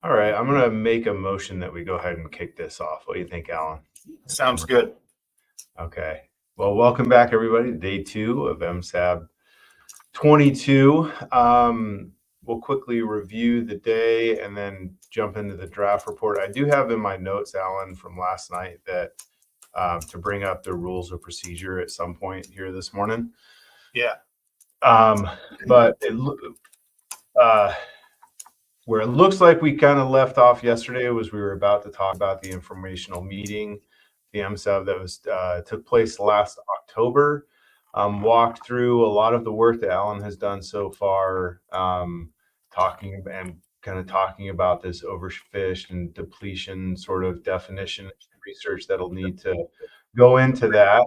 All right, I'm going to make a motion that we go ahead and kick this off. What do you think, Alan? Sounds good. Okay. Well, welcome back, everybody. Day 2 of MSAB022. We'll quickly review the day and then jump into the draft report. I do have in my notes, Alan, from last night that to bring up the rules of procedure at some point here this morning. Yeah. But where it looks like we kind of left off yesterday was we were about to talk about the informational meeting, the MSAB that was took place last October. Walked through a lot of the work that Alan has done so far, talking about this overfish and depletion sort of definition research that'll need to go into that.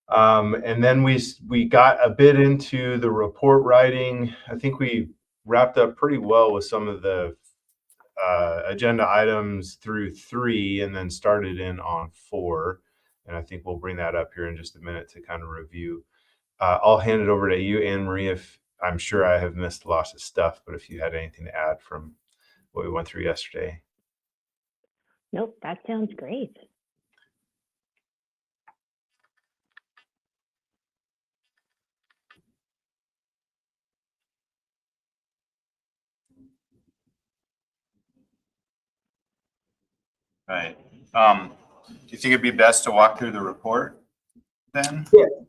And then we got a bit into the report writing. I think we wrapped up pretty well with some of the agenda items through 3 and then started in on 4. And I think we'll bring that up here in just a minute to kind of review. I'll hand it over to you, Anne Marie, if I'm sure I have missed lots of stuff, but if you had anything to add from what we went through yesterday. Nope, that sounds great. Right. Do you think it'd be best to walk through the report then?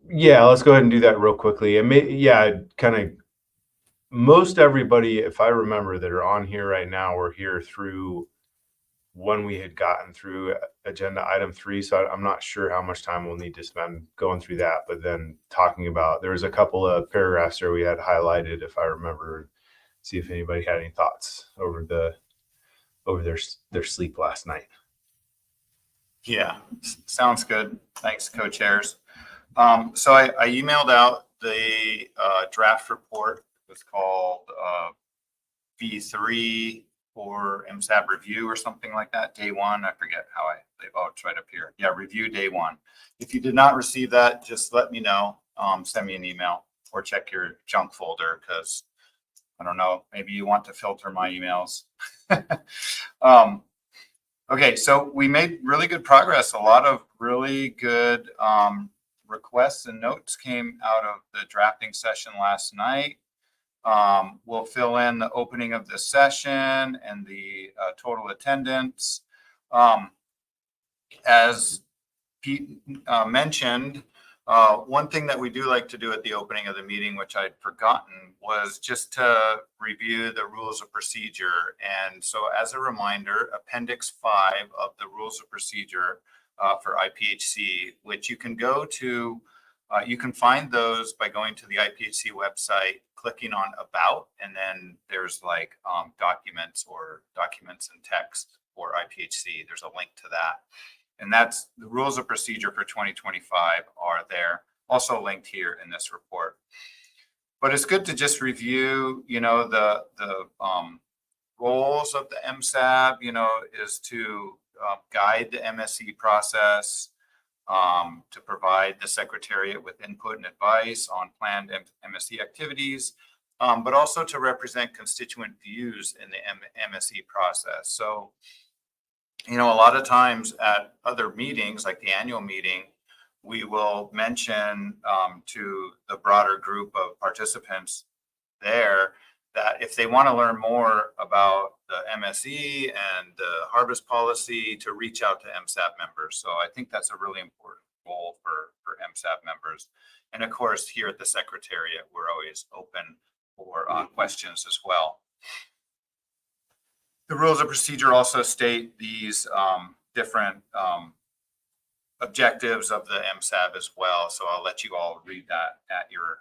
Yeah, let's go ahead and do that real quickly. Kind of most everybody, if I remember, that are on here right now were here through when we had gotten through agenda item 3. So I'm not sure how much time we'll need to spend going through that, but then talking about, there was a couple of paragraphs there we had highlighted, if I remember, see if anybody had any thoughts over their sleep last night. Yeah, sounds good. Thanks, co-chairs. So I emailed out the draft report. It's called V3 or MSAB review or something like that. Day 1, I forget how it's right up here. Yeah, review day 1. If you did not receive that, just let me know. Send me an email or check your junk folder, because I don't know, maybe you want to filter my emails. Okay, so we made really good progress. A lot of really good requests and notes came out of the drafting session last night. We'll fill in the opening of the session and the total attendance. As Pete mentioned, one thing that we do like to do at the opening of the meeting, which I'd forgotten, was just to review the rules of procedure. And so as a reminder, Appendix 5 of the rules of procedure for IPHC, which you can go to, you can find those by going to the IPHC website, clicking on About, and then there's like documents and text for IPHC. There's a link to that. And that's the rules of procedure for 2025 are there, also linked here in this report. But it's good to just review, the goals of the MSAB, is to guide the MSC process, to provide the Secretariat with input and advice on planned MSC activities, but also to represent constituent views in the MSC process. So, a lot of times at other meetings, like the annual meeting, we will mention to the broader group of participants there that if they want to learn more about the MSE and the harvest policy, to reach out to MSAB members. So I think that's a really important goal for MSAB members. And of course, here at the Secretariat, we're always open for questions as well. The rules of procedure also state these different objectives of the MSAB as well. So I'll let you all read that at your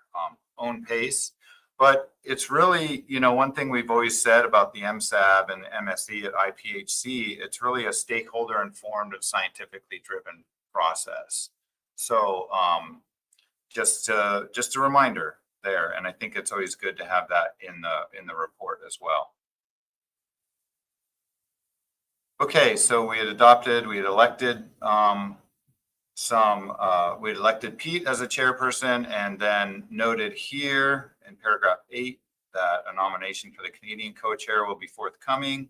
own pace. But it's really, one thing we've always said about the MSAB and the MSC at IPHC, it's really a stakeholder informed and scientifically driven process. So just a reminder there. And I think it's always good to have that in the report as well. Okay, so we had elected Pete as a chairperson, and then noted here in paragraph 8 that a nomination for the Canadian co-chair will be forthcoming.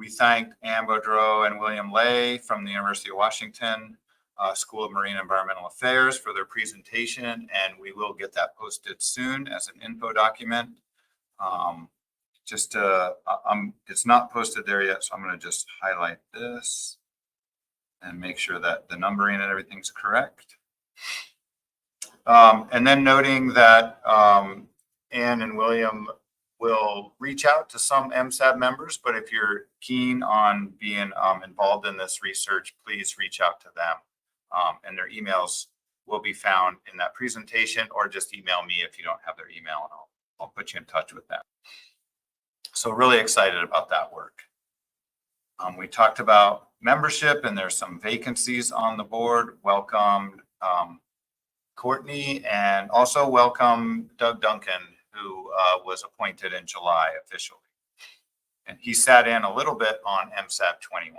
We thank Ann Boudreau and William Lay from the University of Washington School of Marine Environmental Affairs for their presentation, and we will get that posted soon as an info document. It's not posted there yet, so I'm going to just highlight this and make sure that the numbering and everything's correct. And then noting that Ann and William will reach out to some MSAB members, but if you're keen on being involved in this research, please reach out to them. And their emails will be found in that presentation, or just email me if you don't have their email, and I'll put you in touch with them. So really excited about that work. We talked about membership, and there's some vacancies on the board. Welcome Courtney, and also welcome Doug Duncan, who was appointed in July officially. And he sat in a little bit on MSAB021.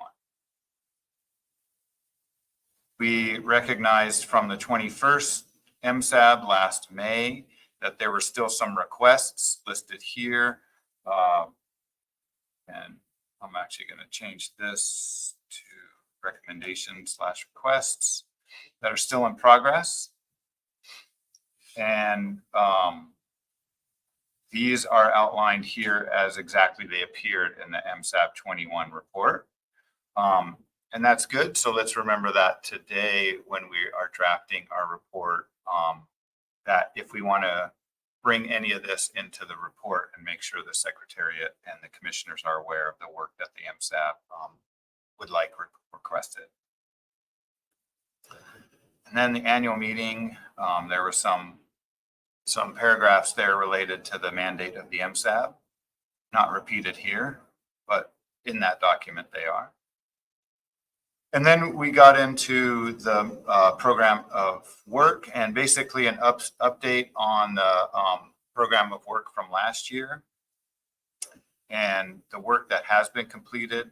We recognized from the 21st MSAB last May that there were still some requests listed here. And I'm actually going to change this to recommendations/requests that are still in progress. And these are outlined here as exactly they appeared in the MSAB021 report. And that's good. So let's remember that today when we are drafting our report, that if we want to bring any of this into the report and make sure the Secretariat and the commissioners are aware of the work that the MSAB would like requested. And then the annual meeting, there were some paragraphs there related to the mandate of the MSAB, not repeated here, but in that document they are. And then we got into the program of work, and basically an update on the program of work from last year and the work that has been completed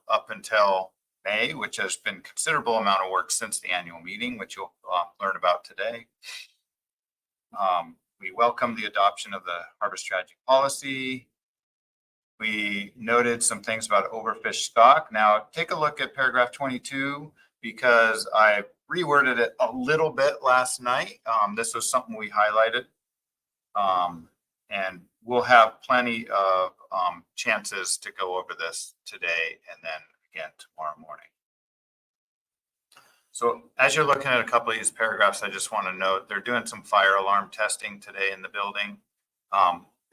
up until May, which has been considerable amount of work since the annual meeting, which you'll learn about today. We welcome the adoption of the harbor strategy policy. We noted some things about overfished stock. Now take a look at paragraph 22, because I reworded it a little bit last night. This was something we highlighted, and we'll have plenty of chances to go over this today and then again tomorrow morning. So as you're looking at a couple of these paragraphs, I just want to note they're doing some fire alarm testing today in the building.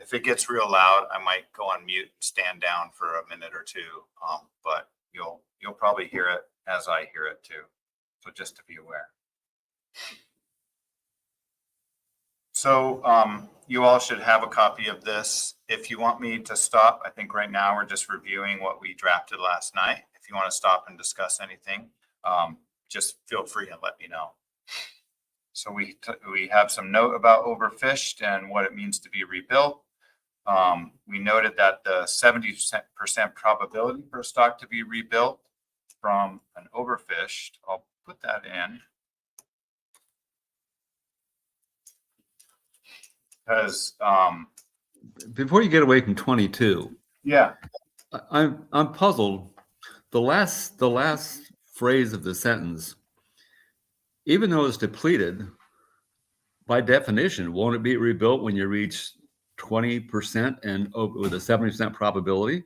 If it gets real loud, I might go on mute, stand down for a minute or two, but you'll probably hear it as I hear it too. So just to be aware. So you all should have a copy of this. If you want me to stop, I think right now we're just reviewing what we drafted last night. If you want to stop and discuss anything, just feel free and let me know. So we have some note about overfished and what it means to be rebuilt. We noted that the 70% probability for stock to be rebuilt from an overfished, I'll put that in, because before you get away from 22, yeah, I'm puzzled. The last phrase of the sentence, even though it's depleted, by definition, won't it be rebuilt when you reach 20% and with a 70% probability?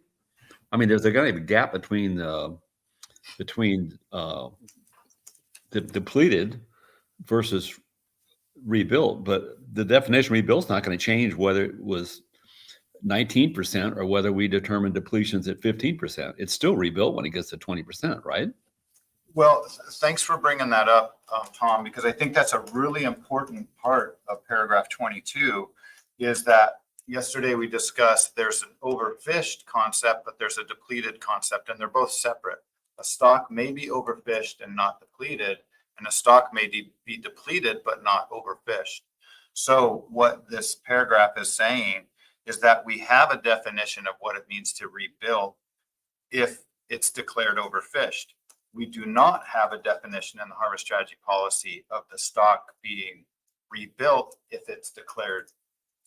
I mean, there's going to be a gap between the depleted versus rebuilt, but the definition rebuilt is not going to change whether it was 19% or whether we determine depletions at 15%. It's still rebuilt when it gets to 20%, right? Well, thanks for bringing that up, Tom, because I think that's a really important part of paragraph 22, is that yesterday we discussed there's an overfished concept, but there's a depleted concept, and they're both separate. A stock may be overfished and not depleted, and a stock may be depleted but not overfished. So what this paragraph is saying is that we have a definition of what it means to rebuild if it's declared overfished. We do not have a definition in the harbor strategy policy of the stock being rebuilt if it's declared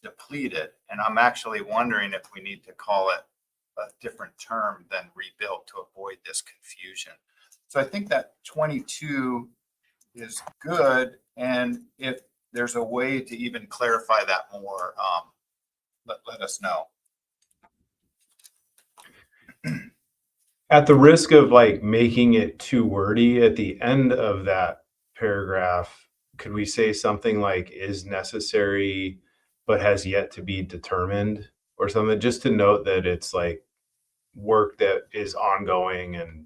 depleted. And I'm actually wondering if we need to call it a different term than rebuilt to avoid this confusion. So I think that 22 is good. And if there's a way to even clarify that more, let us know. At the risk of like making it too wordy, at the end of that paragraph, could we say something like is necessary but has yet to be determined or something, just to note that it's like work that is ongoing and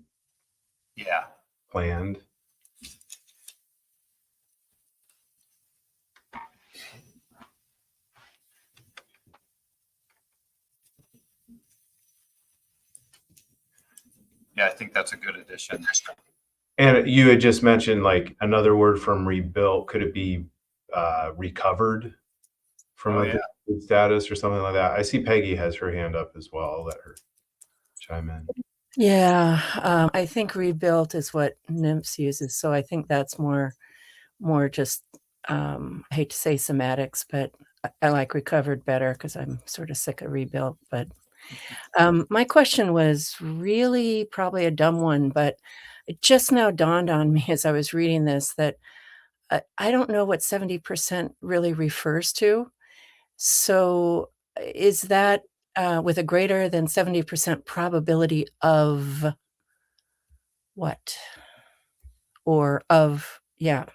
Yeah. planned? Yeah, I think that's a good addition. And you had just mentioned like another word from rebuilt. Could it be recovered from a depleted status or something like that? I see Peggy has her hand up as well. I'll let her chime in. Yeah, I think rebuilt is what NIMS uses. So I think that's more just, I hate to say semantics, but I like recovered better because I'm sort of sick of rebuilt. But my question was really probably a dumb one, but it just now dawned on me as I was reading this that I don't know what 70% really refers to. So is that with a greater than 70% probability of what? Or of, yeah,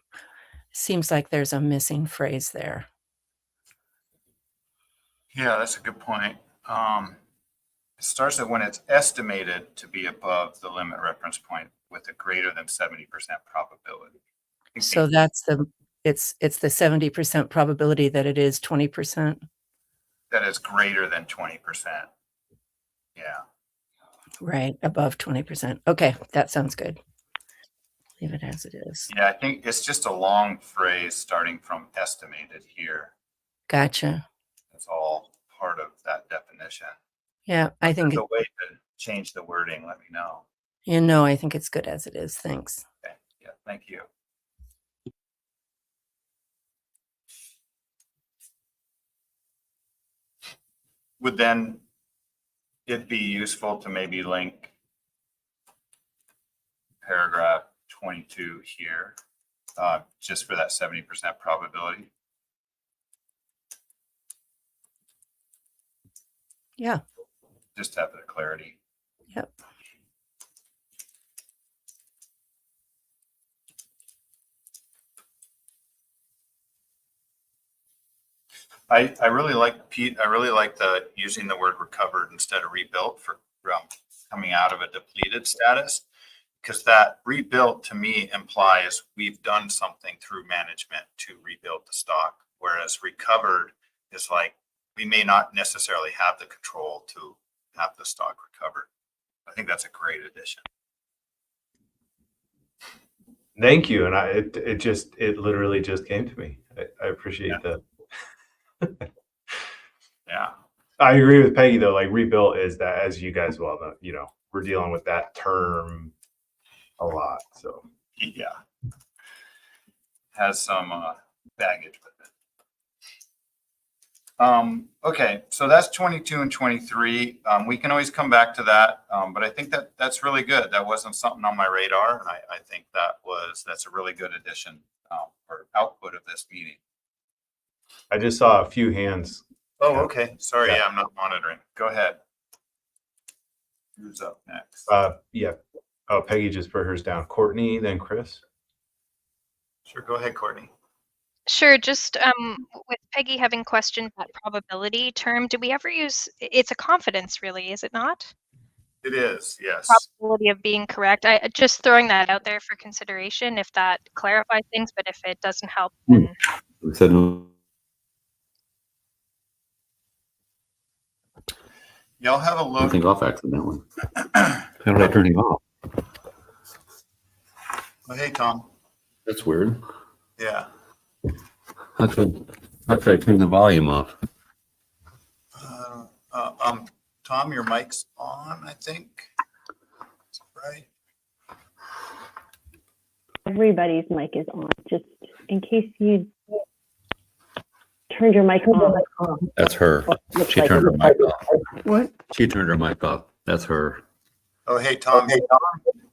seems like there's a missing phrase there. Yeah, that's a good point. It starts at when it's estimated to be above the limit reference point with a greater than 70% probability. So that's it's the 70% probability that it is 20%. That is greater than 20%. Yeah. Right, above 20%. Okay, that sounds good. Leave it as it is. Yeah, I think it's just a long phrase starting from estimated here. Gotcha. That's all part of that definition. Yeah, I think the way to change the wording, let me know. I think it's good as it is. Thanks. Okay. Yeah, thank you. Would then it be useful to maybe link paragraph 22 here, just for that 70% probability? Yeah. Just to have the clarity. Yep. I really like Pete. I really like the using the word recovered instead of rebuilt for coming out of a depleted status, because that rebuilt to me implies we've done something through management to rebuild the stock, whereas recovered is like we may not necessarily have the control to have the stock recovered. I think that's a great addition. Thank you. And it literally just came to me. I appreciate that. Yeah. I agree with Peggy though. Like rebuilt is that, as you guys well know, we're dealing with that term a lot. So yeah, has some baggage with it. Okay, so that's 22 and 23. We can always come back to that, but I think that's really good. That wasn't something on my radar, and I think that's a really good addition or output of this meeting. I just saw a few hands. Oh, okay. Sorry, yeah, I'm not monitoring. Go ahead. Who's up next? Yeah. Oh, Peggy just put hers down. Courtney, then Chris. Sure, go ahead, Courtney. Sure. Just with Peggy having questioned that probability term, do we ever use it's a confidence, really, is it not? It is, yes. Probability of being correct. I just throwing that out there for consideration if that clarifies things, but if it doesn't help, then Y'all have a look. Turning off accidentally. How did I turn him off? Oh, hey, Tom. That's weird. Yeah. How could I turn the volume off? Tom, your mic's on, I think. Is that right? Everybody's mic is on, just in case you turned your mic off. That's her. She turned her mic off. What? She turned her mic off. That's her. Oh, hey, Tom,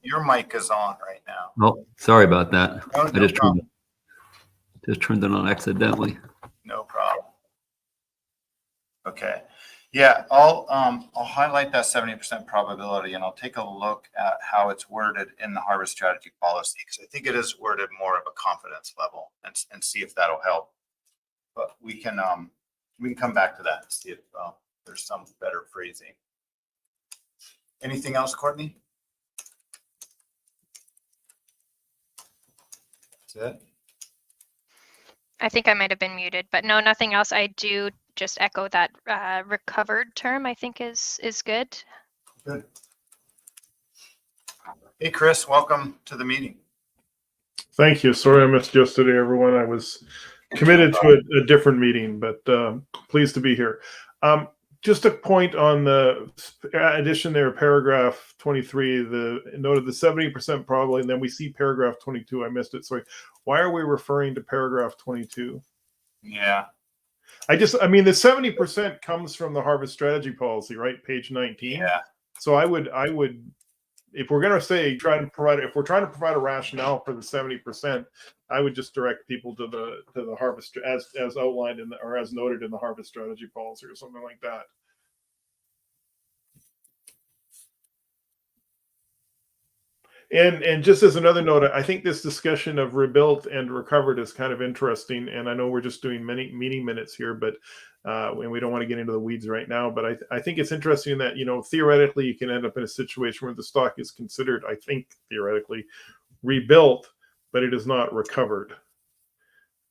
your mic is on right now. Oh, sorry about that. No, I no just problem. turned it on accidentally. No problem. Okay. Yeah, I'll highlight that 70% probability, and I'll take a look at how it's worded in the harvest strategy policy, because I think it is worded more of a confidence level, and see if that'll help. But we can come back to that and see if there's some better phrasing. Anything else, Courtney? That's it. I think I might have been muted, but no, nothing else. I do just echo that recovered term, I think is good. Good. Hey, Chris, welcome to the meeting. Thank you. Sorry I missed yesterday, everyone. I was committed to a different meeting, but pleased to be here. Just a point on the addition there, paragraph 23, the noted the 70% probably, and then we see paragraph 22. I missed it. Sorry. Why are we referring to paragraph 22? Yeah. I mean, the 70% comes from the harvest strategy policy, right? Page 19. Yeah. So I would, if we're going to say if we're trying to provide a rationale for the 70%, I would just direct people to the harvest as outlined in or as noted in the harvest strategy policy or something like that. And just as another note, I think this discussion of rebuilt and recovered is kind of interesting. And I know we're just doing many meeting minutes here, but and we don't want to get into the weeds right now. But I think it's interesting that, theoretically, you can end up in a situation where the stock is considered, I think, theoretically, rebuilt, but it is not recovered.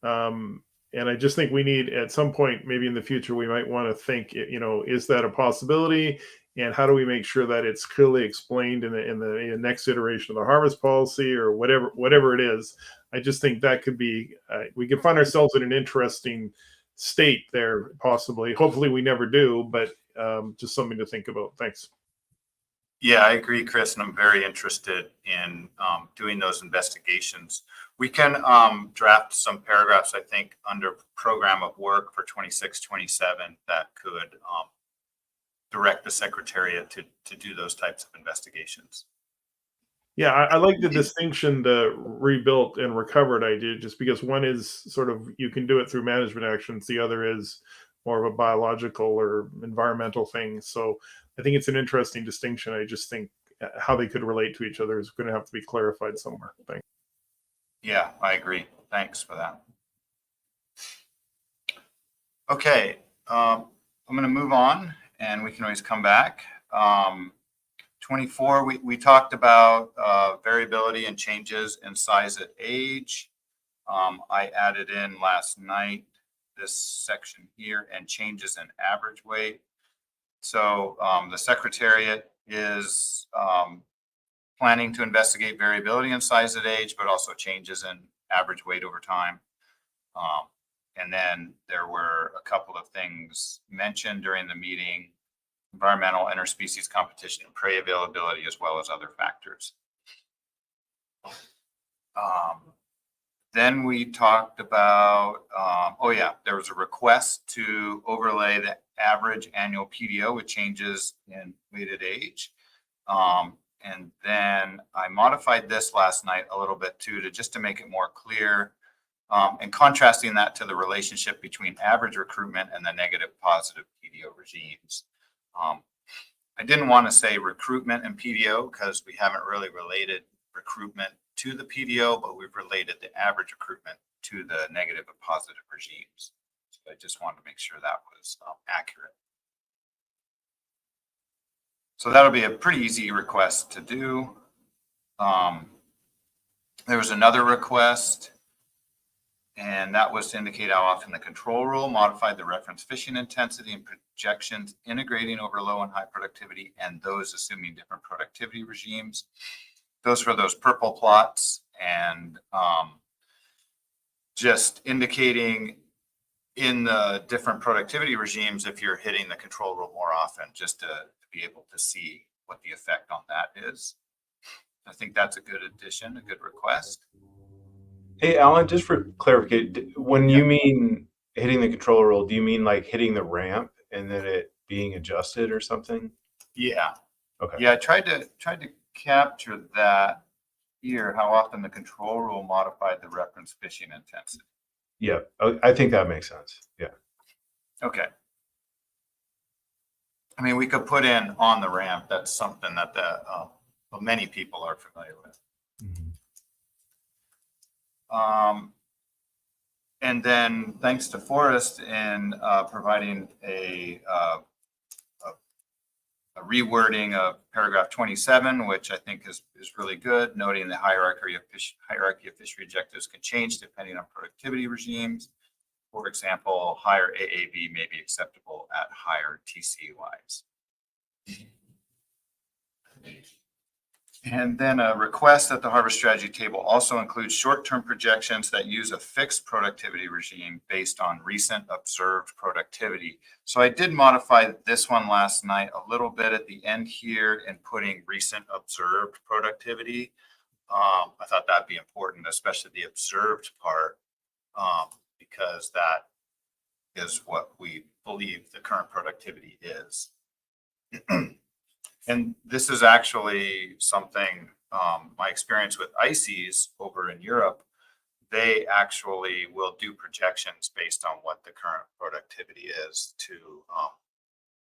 And I just think we need, at some point, maybe in the future, we might want to think, is that a possibility? And how do we make sure that it's clearly explained in the next iteration of the harvest policy or whatever it is? I just think that could be, we could find ourselves in an interesting state there, possibly. Hopefully we never do, but just something to think about. Thanks. Yeah, I agree, Chris, and I'm very interested in doing those investigations. We can draft some paragraphs, I think, under program of work for 26-27 that could direct the Secretariat to do those types of investigations. Yeah, I like the distinction, the rebuilt and recovered idea, just because one is sort of, you can do it through management actions. The other is more of a biological or environmental thing. So I think it's an interesting distinction. I just think how they could relate to each other is going to have to be clarified somewhere. Thanks. Yeah, I agree. Thanks for that. Okay, I'm going to move on, and we can always come back. 24, we talked about variability and changes in size at age. I added in last night this section here, and changes in average weight. So the Secretariat is planning to investigate variability in size at age, but also changes in average weight over time. And then there were a couple of things mentioned during the meeting: environmental, interspecies competition, and prey availability, as well as other factors. Then we talked about, there was a request to overlay the average annual PDO with changes in weighted age. And then I modified this last night a little bit too, to make it more clear, and contrasting that to the relationship between average recruitment and the negative positive PDO regimes. I didn't want to say recruitment and PDO because we haven't really related recruitment to the PDO, but we've related the average recruitment to the negative and positive regimes. So I just wanted to make sure that was accurate. So that'll be a pretty easy request to do. There was another request, and that was to indicate how often the control rule modified the reference fishing intensity and projections, integrating over low and high productivity and those assuming different productivity regimes. Those were those purple plots, and just indicating in the different productivity regimes if you're hitting the control rule more often, just to be able to see what the effect on that is. I think that's a good addition, a good request. Hey, Alan, just for clarification, when you mean hitting the control rule, do you mean like hitting the ramp and then it being adjusted or something? Yeah. Okay. Yeah, I tried to capture that here, how often the control rule modified the reference fishing intensity. Yeah, I think that makes sense. Yeah. Okay. I mean, we could put in on the ramp. That's something that many people are familiar with. And then thanks to Forrest in providing a rewording of paragraph 27, which I think is really good, noting the hierarchy of fishery objectives can change depending on productivity regimes. For example, higher AAV may be acceptable at higher TCUIs. And then a request that the harvest strategy table also includes short-term projections that use a fixed productivity regime based on recent observed productivity. So I did modify this one last night a little bit at the end here in putting recent observed productivity. I thought that'd be important, especially the observed part, because that is what we believe the current productivity is. And this is actually something, my experience with ICES over in Europe, they actually will do projections based on what the current productivity is to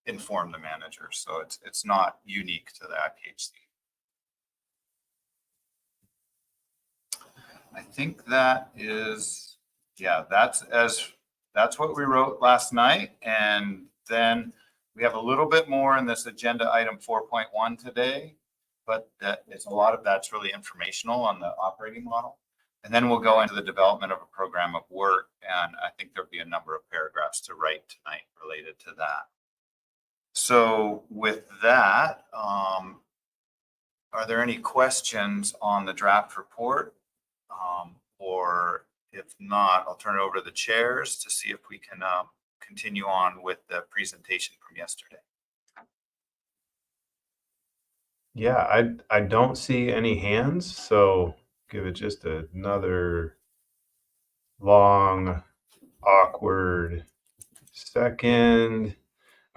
inform the manager. So it's not unique to the IPHC. I think that is, yeah, that's what we wrote last night. And then we have a little bit more in this agenda item 4.1 today, but it's a lot of that's really informational on the operating model. And then we'll go into the development of a program of work. And I think there'll be a number of paragraphs to write tonight related to that. So with that, are there any questions on the draft report? Or if not, I'll turn it over to the chairs to see if we can continue on with the presentation from yesterday. Yeah, I don't see any hands, so give it just another long, awkward second.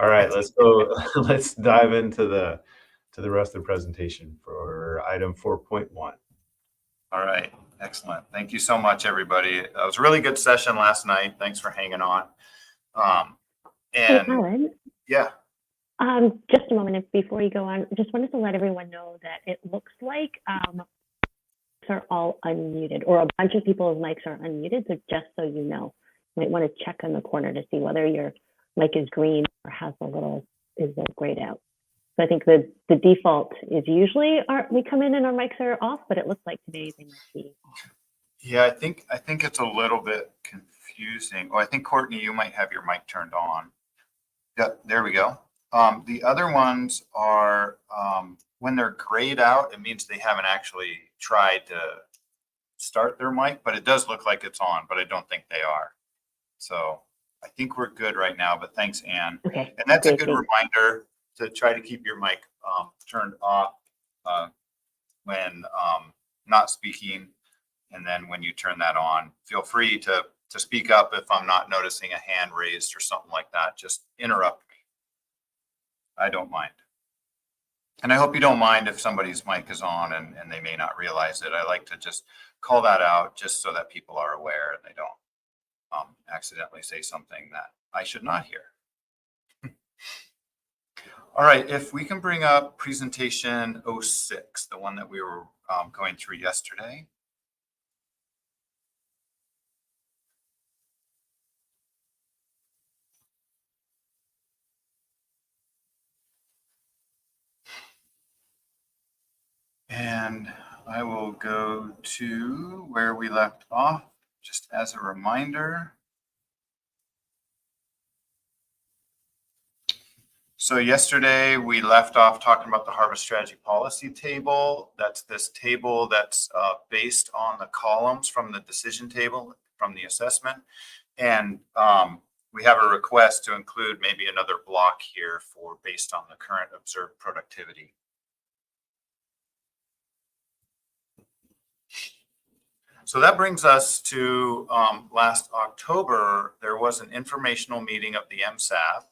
All right, let's go. Let's dive into the rest of the presentation for item 4.1. All right, excellent. Thank you so much, everybody. It was a really good session last night. Thanks for hanging on. Hey, Alan. Yeah. Just a moment before you go on, just wanted to let everyone know that it looks like mics are all unmuted, or a bunch of people's mics are unmuted. So just so you know, you might want to check in the corner to see whether your mic is green or has a little grayed out. So I think the default is usually we come in and our mics are off, but it looks like today they might be off. Yeah, I think it's a little bit confusing. Oh, I think Courtney, you might have your mic turned on. Yeah, there we go. The other ones are when they're grayed out, it means they haven't actually tried to start their mic, but it does look like it's on, but I don't think they are. So I think we're good right now, but thanks, Anne. Okay. And that's a good reminder to try to keep your mic turned off when not speaking. And then when you turn that on, feel free to speak up if I'm not noticing a hand raised or something like that. Just interrupt me. I don't mind. And I hope you don't mind if somebody's mic is on and they may not realize it. I like to just call that out just so that people are aware and they don't accidentally say something that I should not hear. All right, if we can bring up presentation 06, the one that we were going through yesterday. And I will go to where we left off, just as a reminder. So yesterday we left off talking about the harvest strategy policy table. That's this table that's based on the columns from the decision table from the assessment. And we have a request to include maybe another block here for based on the current observed productivity. So that brings us to last October. There was an informational meeting of the MSAB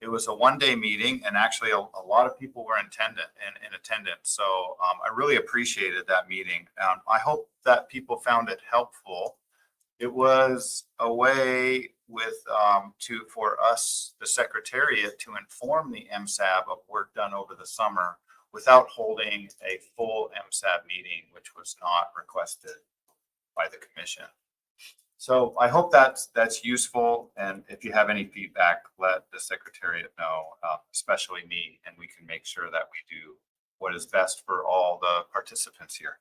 It was a one-day meeting, and actually a lot of people were in attendance. So I really appreciated that meeting. I hope that people found it helpful. It was a way for us, the Secretariat, to inform the MSAB of work done over the summer without holding a full MSAB meeting, which was not requested by the Commission. So I hope that's useful. And if you have any feedback, let the Secretariat know, especially me, and we can make sure that we do what is best for all the participants here.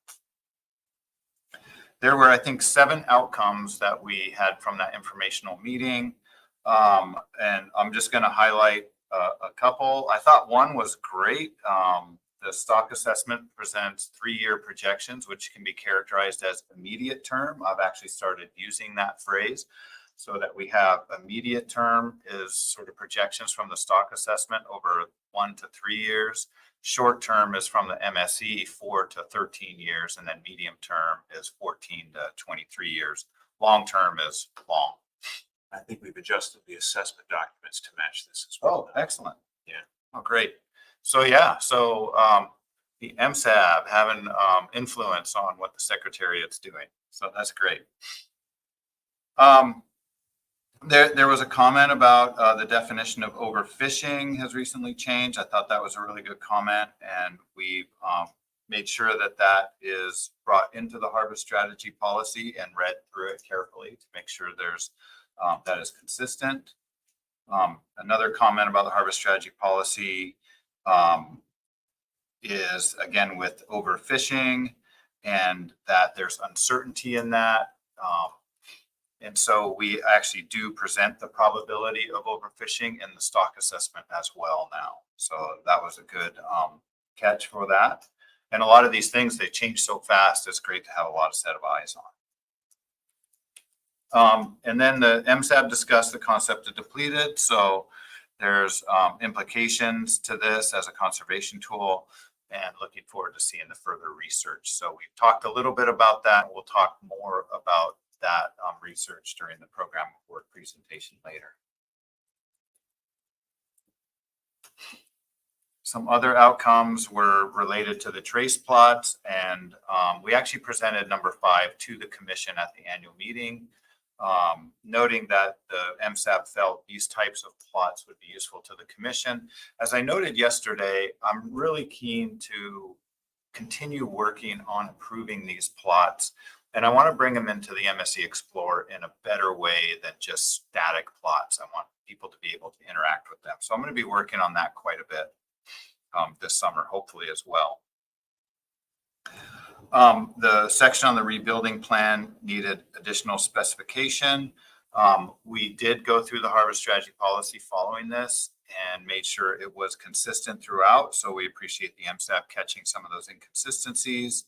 There were, I think, 7 outcomes that we had from that informational meeting. And I'm just going to highlight a couple. I thought one was great. The stock assessment presents 3-year projections, which can be characterized as immediate term. I've actually started using that phrase so that we have immediate term is sort of projections from the stock assessment over 1 to 3 years. Short term is from the MSE 4 to 13 years, and then medium term is 14 to 23 years. Long term is long. I think we've adjusted the assessment documents to match this as well. Oh, excellent. Yeah. Oh, great. So yeah, the MSAB having influence on what the Secretariat's doing. So that's great. There was a comment about the definition of overfishing has recently changed. I thought that was a really good comment, and we've made sure that that is brought into the harvest strategy policy and read through it carefully to make sure there's that is consistent. Another comment about the harvest strategy policy is, again, with overfishing, and that there's uncertainty in that. And so we actually do present the probability of overfishing in the stock assessment as well now. So that was a good catch for that. And a lot of these things, they change so fast, it's great to have a lot of set of eyes on. And then the MSAB discussed the concept of depleted. So there's implications to this as a conservation tool, and looking forward to seeing the further research. So we've talked a little bit about that. We'll talk more about that research during the program of work presentation later. Some other outcomes were related to the trace plots, and we actually presented number 5 to the Commission at the annual meeting, noting that the MSAB felt these types of plots would be useful to the Commission. As I noted yesterday, I'm really keen to continue working on improving these plots, and I want to bring them into the MSE Explorer in a better way than just static plots. I want people to be able to interact with them. So I'm going to be working on that quite a bit this summer, hopefully as well. The section on the rebuilding plan needed additional specification. We did go through the harvest strategy policy following this and made sure it was consistent throughout. So we appreciate the MSAB catching some of those inconsistencies.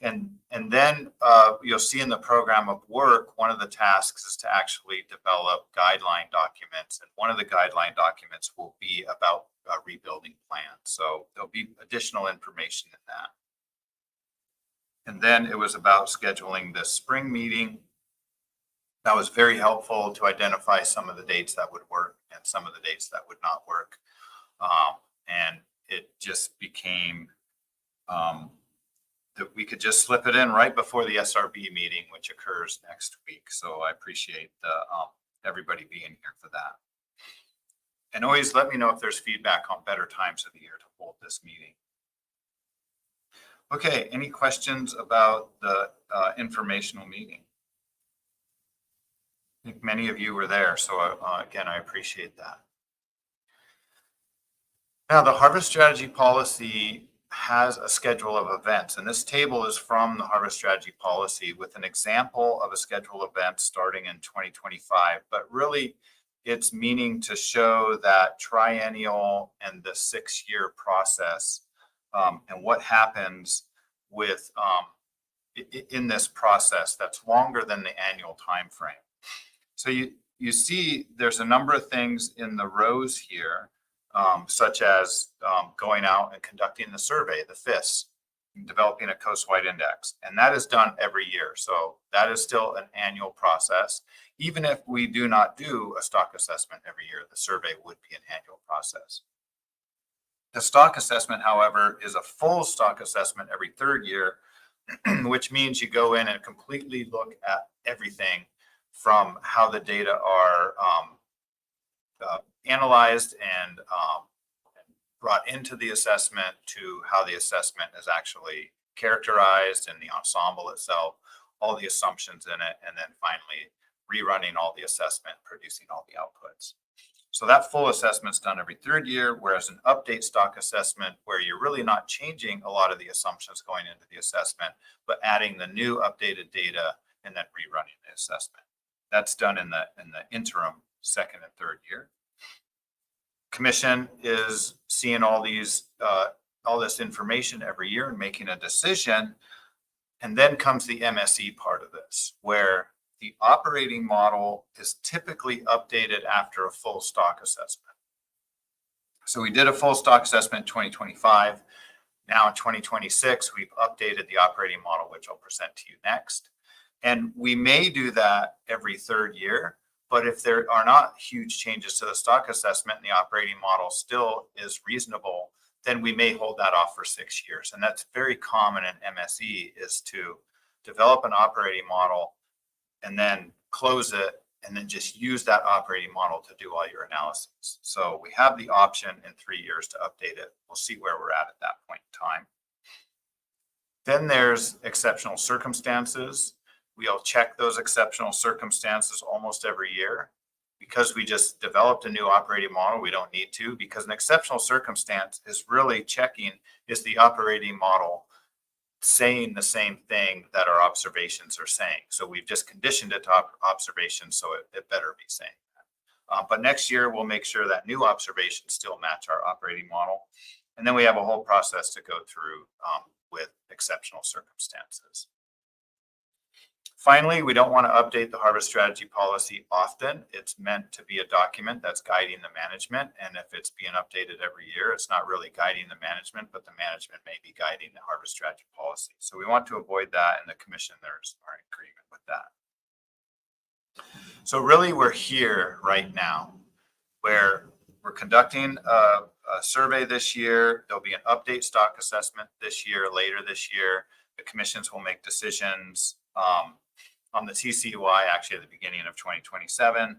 And then you'll see in the program of work, one of the tasks is to actually develop guideline documents. And one of the guideline documents will be about a rebuilding plan. So there'll be additional information in that. And then it was about scheduling the spring meeting. That was very helpful to identify some of the dates that would work and some of the dates that would not work. And it just became that we could just slip it in right before the SRB meeting, which occurs next week. So I appreciate everybody being here for that. And always let me know if there's feedback on better times of the year to hold this meeting. Okay, any questions about the informational meeting? I think many of you were there, so again, I appreciate that. Now, the harvest strategy policy has a schedule of events, and this table is from the harvest strategy policy with an example of a schedule of events starting in 2025, but really it's meaning to show that triennial and the 6-year process and what happens with in this process that's longer than the annual time frame. So you see there's a number of things in the rows here, such as going out and conducting the survey, the FIS, developing a coastwide index, and that is done every year. So that is still an annual process. Even if we do not do a stock assessment every year, the survey would be an annual process. The stock assessment, however, is a full stock assessment every third year, which means you go in and completely look at everything from how the data are analyzed and brought into the assessment to how the assessment is actually characterized and the ensemble itself, all the assumptions in it, and then finally rerunning all the assessment, producing all the outputs. So that full assessment's done every third year, whereas an update stock assessment, where you're really not changing a lot of the assumptions going into the assessment, but adding the new updated data and then rerunning the assessment. That's done in the interim second and third year. Commission is seeing all this information every year and making a decision. And then comes the MSE part of this, where the operating model is typically updated after a full stock assessment. So we did a full stock assessment in 2025. Now in 2026, we've updated the operating model, which I'll present to you next. And we may do that every third year, but if there are not huge changes to the stock assessment and the operating model still is reasonable, then we may hold that off for 6 years. And that's very common in MSE, is to develop an operating model and then close it and then just use that operating model to do all your analyses. So we have the option in 3 years to update it. We'll see where we're at that point in time. Then there's exceptional circumstances. We'll check those exceptional circumstances almost every year. Because we just developed a new operating model, we don't need to, because an exceptional circumstance is really checking, is the operating model saying the same thing that our observations are saying? So we've just conditioned it to observations, so it better be saying that. But next year, we'll make sure that new observations still match our operating model. And then we have a whole process to go through with exceptional circumstances. Finally, we don't want to update the harvest strategy policy often. It's meant to be a document that's guiding the management. And if it's being updated every year, it's not really guiding the management, but the management may be guiding the harvest strategy policy. So we want to avoid that, and the commission are in agreement with that. So really, we're here right now where we're conducting a survey this year. There'll be an update stock assessment this year, later this year. The commissions will make decisions on the TCUI actually at the beginning of 2027.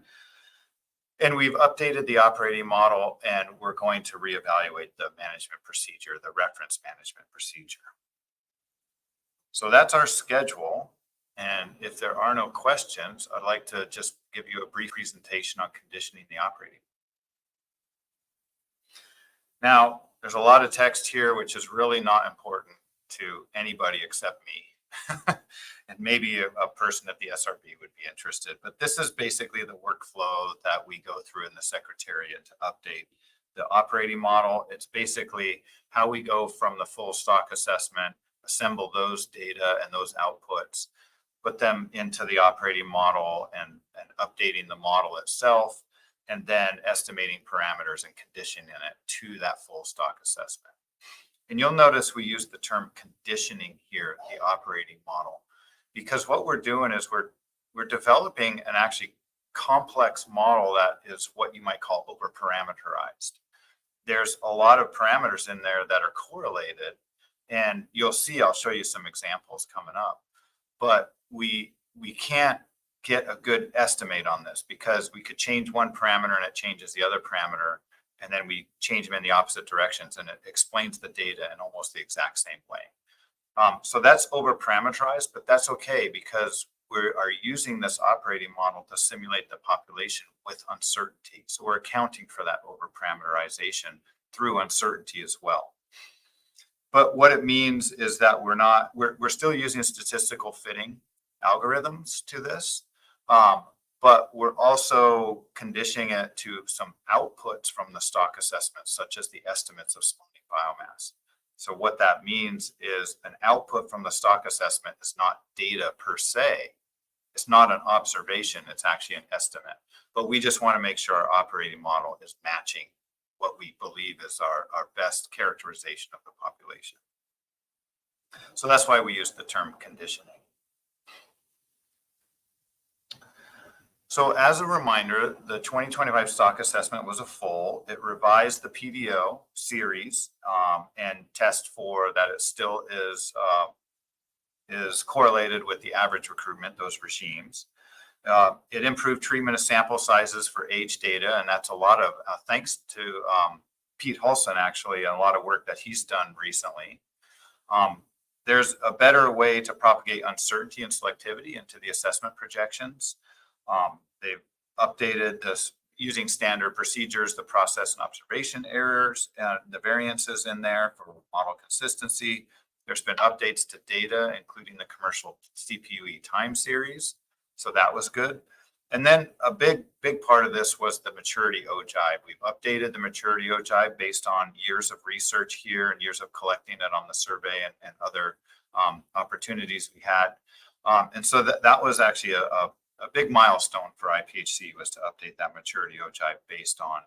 And we've updated the operating model, and we're going to reevaluate the management procedure, the reference management procedure. So that's our schedule. And if there are no questions, I'd like to just give you a brief presentation on conditioning the operating. Now, there's a lot of text here, which is really not important to anybody except me. And maybe a person at the SRB would be interested. But this is basically the workflow that we go through in the Secretariat to update the operating model. It's basically how we go from the full stock assessment, assemble those data and those outputs, put them into the operating model and updating the model itself, and then estimating parameters and conditioning it to that full stock assessment. And you'll notice we use the term conditioning here, the operating model, because what we're doing is we're developing an actually complex model that is what you might call over-parameterized. There's a lot of parameters in there that are correlated, and you'll see, I'll show you some examples coming up, but we can't get a good estimate on this because we could change one parameter and it changes the other parameter, and then we change them in the opposite directions, and it explains the data in almost the exact same way. So that's over-parameterized, but that's okay because we are using this operating model to simulate the population with uncertainty. So we're accounting for that over-parameterization through uncertainty as well. But what it means is that we're still using statistical fitting algorithms to this, but we're also conditioning it to some outputs from the stock assessment, such as the estimates of spawning biomass. So what that means is an output from the stock assessment is not data per se. It's not an observation. It's actually an estimate. But we just want to make sure our operating model is matching what we believe is our best characterization of the population. So that's why we use the term conditioning. So as a reminder, the 2025 stock assessment was a full. It revised the PVO series and test for that it still is correlated with the average recruitment, those regimes. It improved treatment of sample sizes for age data, and that's a lot of thanks to Pete Hulson, actually, and a lot of work that he's done recently. There's a better way to propagate uncertainty and selectivity into the assessment projections. They've updated this using standard procedures, the process and observation errors, and the variances in there for model consistency. There's been updates to data, including the commercial CPUE time series. So that was good. And then a big part of this was the maturity ogive. We've updated the maturity ogive based on years of research here and years of collecting it on the survey and other opportunities we had. And so that was actually a big milestone for IPHC, was to update that maturity ogive based on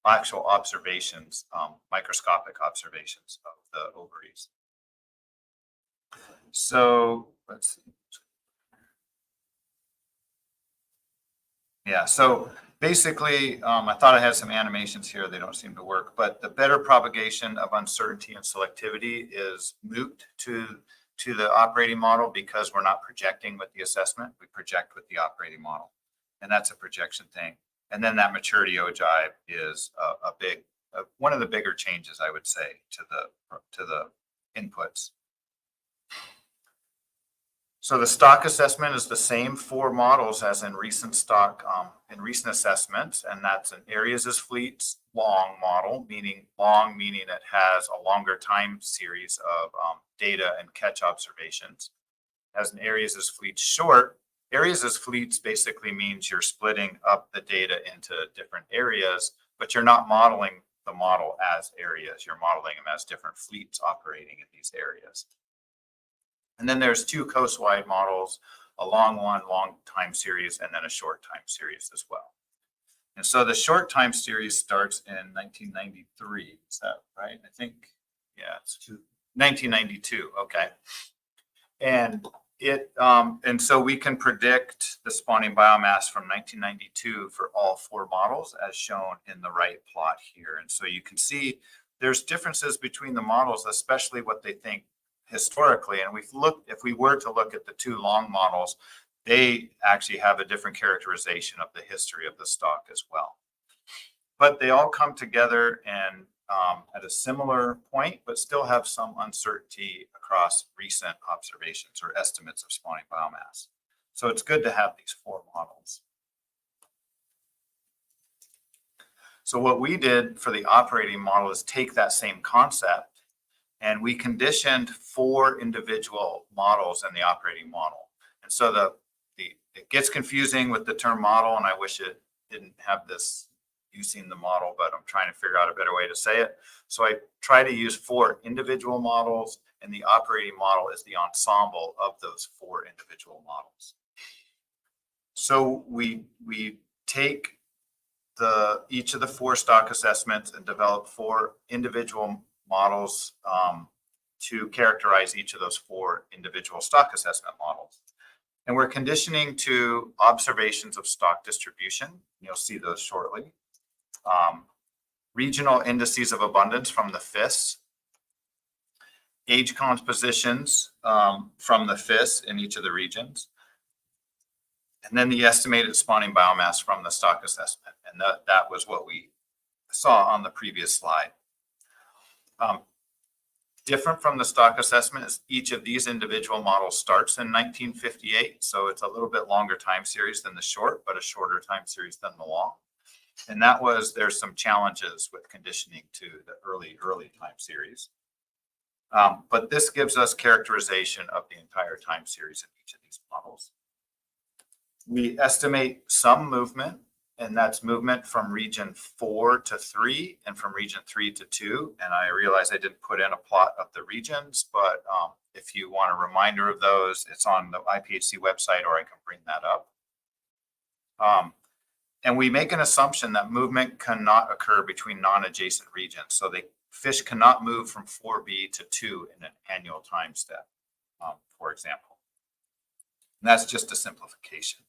actual observations, microscopic observations of the ovaries. So let's see. Yeah, so basically, I thought I had some animations here. They don't seem to work, but the better propagation of uncertainty and selectivity is moot to the operating model because we're not projecting with the assessment. We project with the operating model, and that's a projection thing. And then that maturity ogive is one of the bigger changes, I would say, to the inputs. So the stock assessment is the same 4 models as in recent assessments, and that's an areas as fleets long model, meaning it has a longer time series of data and catch observations. As an areas as fleets short, areas as fleets basically means you're splitting up the data into different areas, but you're not modeling the model as areas. You're modeling them as different fleets operating in these areas. And then there's 2 coast-wide models, a long time series, and then a short time series as well. And so the short time series starts in 1993. Is that right? I think, yeah, it's 1992. Okay. And and so we can predict the spawning biomass from 1992 for all 4 models, as shown in the right plot here. And so you can see there's differences between the models, especially what they think historically. And if we were to look at the 2 long models, they actually have a different characterization of the history of the stock as well. But they all come together and at a similar point, but still have some uncertainty across recent observations or estimates of spawning biomass. So it's good to have these 4 models. So what we did for the operating model is take that same concept, and we conditioned 4 individual models in the operating model. And so it gets confusing with the term model, and I wish it didn't have this using the model, but I'm trying to figure out a better way to say it. So I try to use 4 individual models, and the operating model is the ensemble of those 4 individual models. So we take each of the 4 stock assessments and develop 4 individual models to characterize each of those 4 individual stock assessment models. And we're conditioning to observations of stock distribution. You'll see those shortly. Regional indices of abundance from the FIS, age compositions from the FIS in each of the regions, and then the estimated spawning biomass from the stock assessment. And that was what we saw on the previous slide. Different from the stock assessment is each of these individual models starts in 1958. So it's a little bit longer time series than the short, but a shorter time series than the long. And there's some challenges with conditioning to the early time series. But this gives us characterization of the entire time series in each of these models. We estimate some movement, and that's movement from region 4 to 3 and from region 3 to 2. And I realize I didn't put in a plot of the regions, but if you want a reminder of those, it's on the IPHC website, or I can bring that up. And we make an assumption that movement cannot occur between non-adjacent regions. So fish cannot move from 4B to 2 in an annual time step, for example. And that's just a simplification.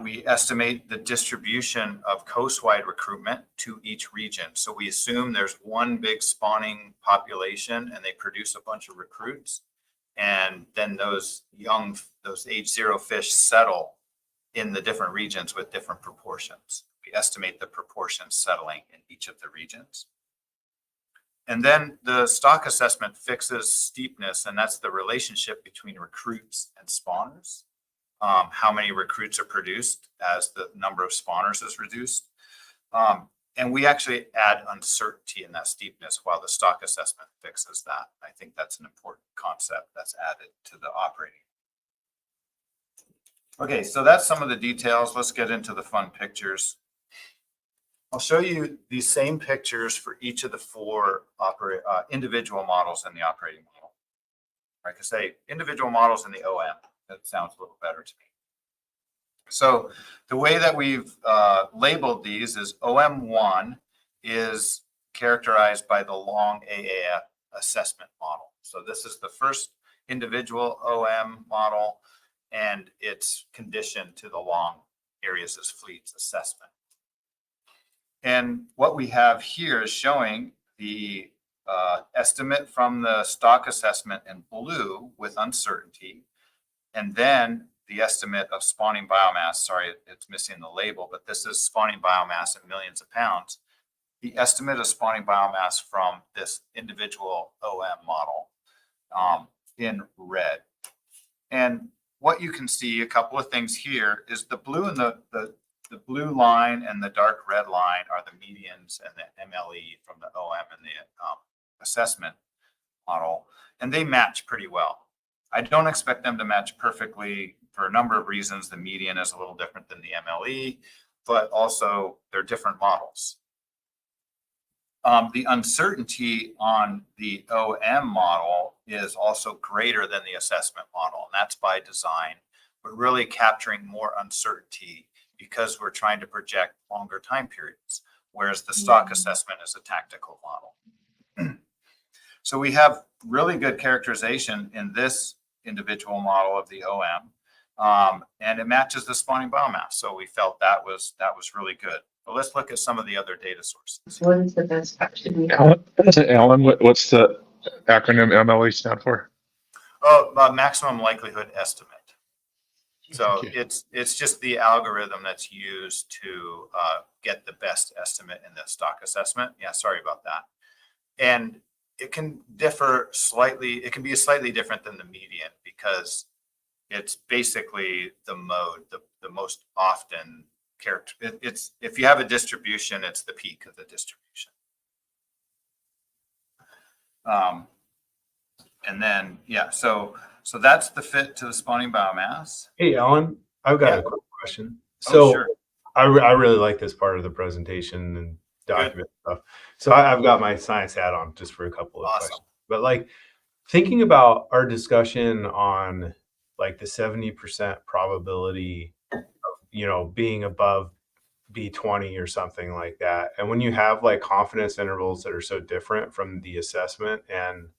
We estimate the distribution of coastwide recruitment to each region. So we assume there's one big spawning population and they produce a bunch of recruits. And then those age 0 fish settle in the different regions with different proportions. We estimate the proportions settling in each of the regions. And then the stock assessment fixes steepness, and that's the relationship between recruits and spawners. How many recruits are produced as the number of spawners is reduced. And we actually add uncertainty in that steepness while the stock assessment fixes that. I think that's an important concept that's added to the operating. Okay, so that's some of the details. Let's get into the fun pictures. I'll show you these same pictures for each of the 4 individual models in the operating model. I could say individual models in the OM. That sounds a little better to me. So the way that we've labeled these is OM1 is characterized by the long AAF assessment model. So this is the first individual OM model, and it's conditioned to the long areas as fleets assessment. And what we have here is showing the estimate from the stock assessment in blue with uncertainty, and then the estimate of spawning biomass. Sorry, it's missing the label, but this is spawning biomass in millions of pounds. The estimate of spawning biomass from this individual OM model in red. And what you can see, a couple of things here, is the blue and the blue line and the dark red line are the medians and the MLE from the OM and the assessment model, and they match pretty well. I don't expect them to match perfectly for a number of reasons. The median is a little different than the MLE, but also they're different models. The uncertainty on the OM model is also greater than the assessment model, and that's by design. We're really capturing more uncertainty because we're trying to project longer time periods, whereas the stock assessment is a tactical model. So we have really good characterization in this individual model of the OM, and it matches the spawning biomass. So we felt that was really good. But let's look at some of the other data sources. What is the best option? Alan, what's the acronym MLE stand for? Oh, maximum likelihood estimate. So Okay. it's just the algorithm that's used to get the best estimate in the stock assessment. Yeah, sorry about that. And it can differ slightly. It can be slightly different than the median because it's basically the mode, the most often character. It's if you have a distribution, it's the peak of the distribution. And then, yeah, so that's the fit to the spawning biomass. Hey, Alan, I've got Yeah. a quick question. Oh, So sure. I really like this part of the presentation and document stuff. So I've got my science hat on just for a couple of Awesome. questions. But like thinking about our discussion on like the 70% probability of, being above B20 or something like that. And when you have like confidence intervals that are so different from the assessment and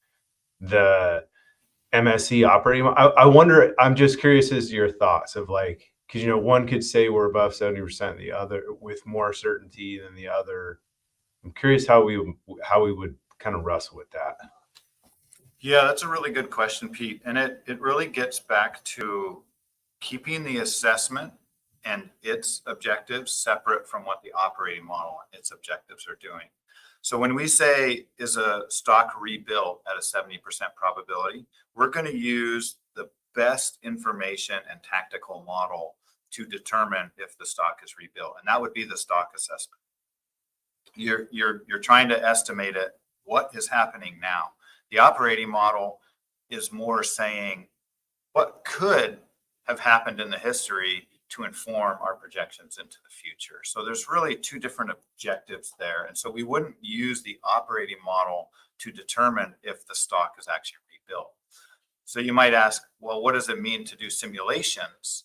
the MSC operating, I wonder, I'm just curious as your thoughts of like, because one could say we're above 70%, the other with more certainty than the other. I'm curious how we would kind of wrestle with that. Yeah, that's a really good question, Pete. And it really gets back to keeping the assessment and its objectives separate from what the operating model and its objectives are doing. So when we say, is a stock rebuilt at a 70% probability, we're going to use the best information and tactical model to determine if the stock is rebuilt. And that would be the stock assessment. You're trying to estimate it, what is happening now. The operating model is more saying what could have happened in the history to inform our projections into the future. So there's really two different objectives there. And so we wouldn't use the operating model to determine if the stock is actually rebuilt. So you might ask, well, what does it mean to do simulations,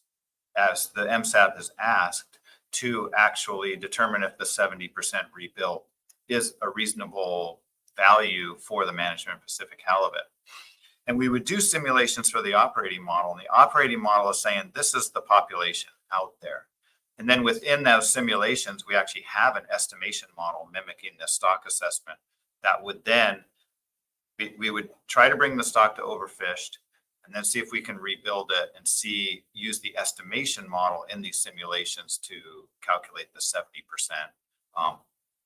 as the MSAB has asked, to actually determine if the 70% rebuilt is a reasonable value for the management Pacific halibut. And we would do simulations for the operating model. And the operating model is saying, this is the population out there. And then within those simulations, we actually have an estimation model mimicking the stock assessment that would then, we would try to bring the stock to overfished and then see if we can rebuild it and use the estimation model in these simulations to calculate the 70%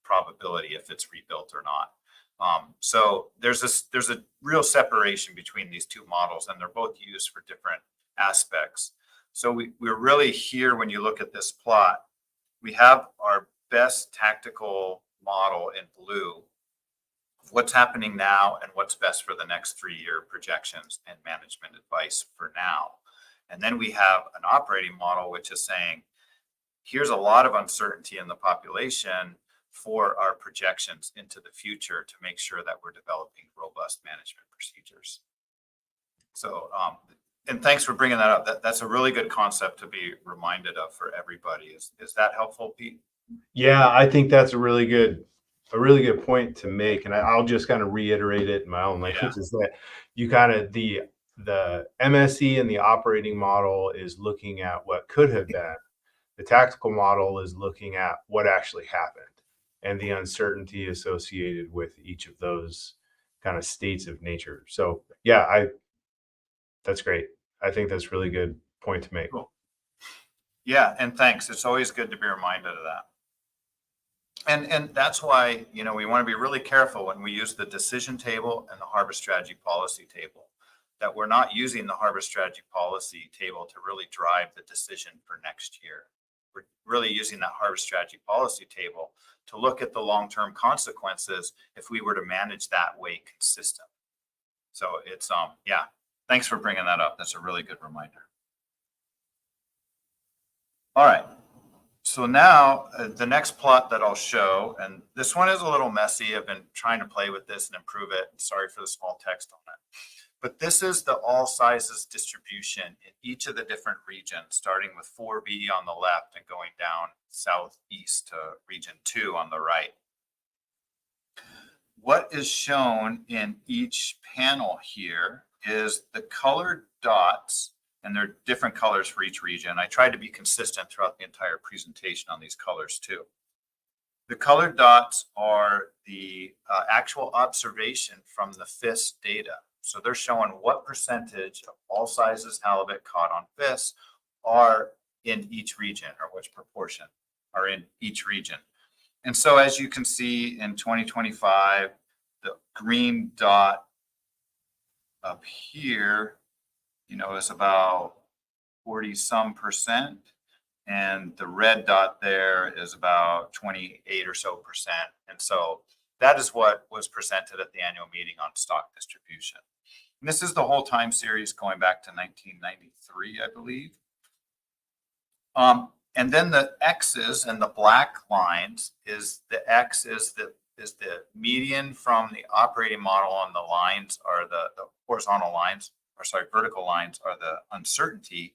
probability if it's rebuilt or not. So there's a real separation between these two models, and they're both used for different aspects. So we're really here, when you look at this plot, we have our best tactical model in blue of what's happening now and what's best for the next 3-year projections and management advice for now. And then we have an operating model, which is saying, here's a lot of uncertainty in the population for our projections into the future to make sure that we're developing robust management procedures. So, and thanks for bringing that up. That's a really good concept to be reminded of for everybody. Is that helpful, Pete? Yeah, I think that's a really good point to make. And I'll just kind of reiterate it in my own language, is that you kind of, the MSE and the operating model is looking at what could have been. The tactical model is looking at what actually happened and the uncertainty associated with each of those kind of states of nature. So yeah, that's great. I think that's a really good point to make. Cool. Yeah, and thanks. It's always good to be reminded of that. And that's why, we want to be really careful when we use the decision table and the harvest strategy policy table, that we're not using the harvest strategy policy table to really drive the decision for next year. We're really using that harvest strategy policy table to look at the long-term consequences if we were to manage that way consistently. So it's, yeah, thanks for bringing that up. That's a really good reminder. All right. So now the next plot that I'll show, and this one is a little messy. I've been trying to play with this and improve it. Sorry for the small text on it. But this is the all sizes distribution in each of the different regions, starting with 4B on the left and going down southeast to region 2 on the right. What is shown in each panel here is the colored dots, and they're different colors for each region. I tried to be consistent throughout the entire presentation on these colors too. The colored dots are the actual observation from the FIS data. So they're showing what percentage of all sizes halibut caught on FIS are in each region, or which proportion are in each region. And so as you can see in 2025, the green dot up here, is about 40-some%. And the red dot there is about 28 or so %. And so that is what was presented at the annual meeting on stock distribution. And this is the whole time series going back to 1993, I believe. And then the X's and the black lines is the X is the median from the operating model on the lines are the horizontal lines, or sorry, vertical lines are the uncertainty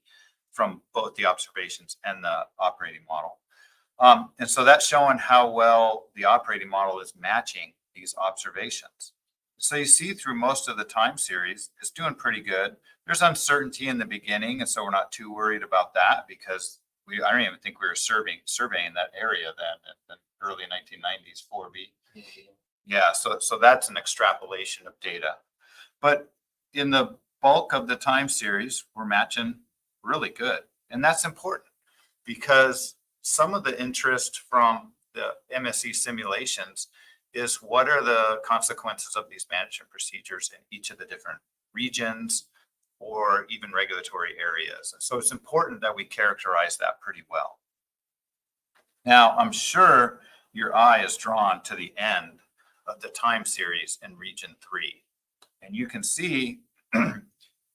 from both the observations and the operating model. And so that's showing how well the operating model is matching these observations. So you see through most of the time series, it's doing pretty good. There's uncertainty in the beginning, and so we're not too worried about that because I don't even think we were surveying that area then in the early 1990s, 4B. Yeah, so that's an extrapolation of data. But in the bulk of the time series, we're matching really good. And that's important because some of the interest from the MSE simulations is what are the consequences of these management procedures in each of the different regions or even regulatory areas. And so it's important that we characterize that pretty well. Now, I'm sure your eye is drawn to the end of the time series in region 3. And you can see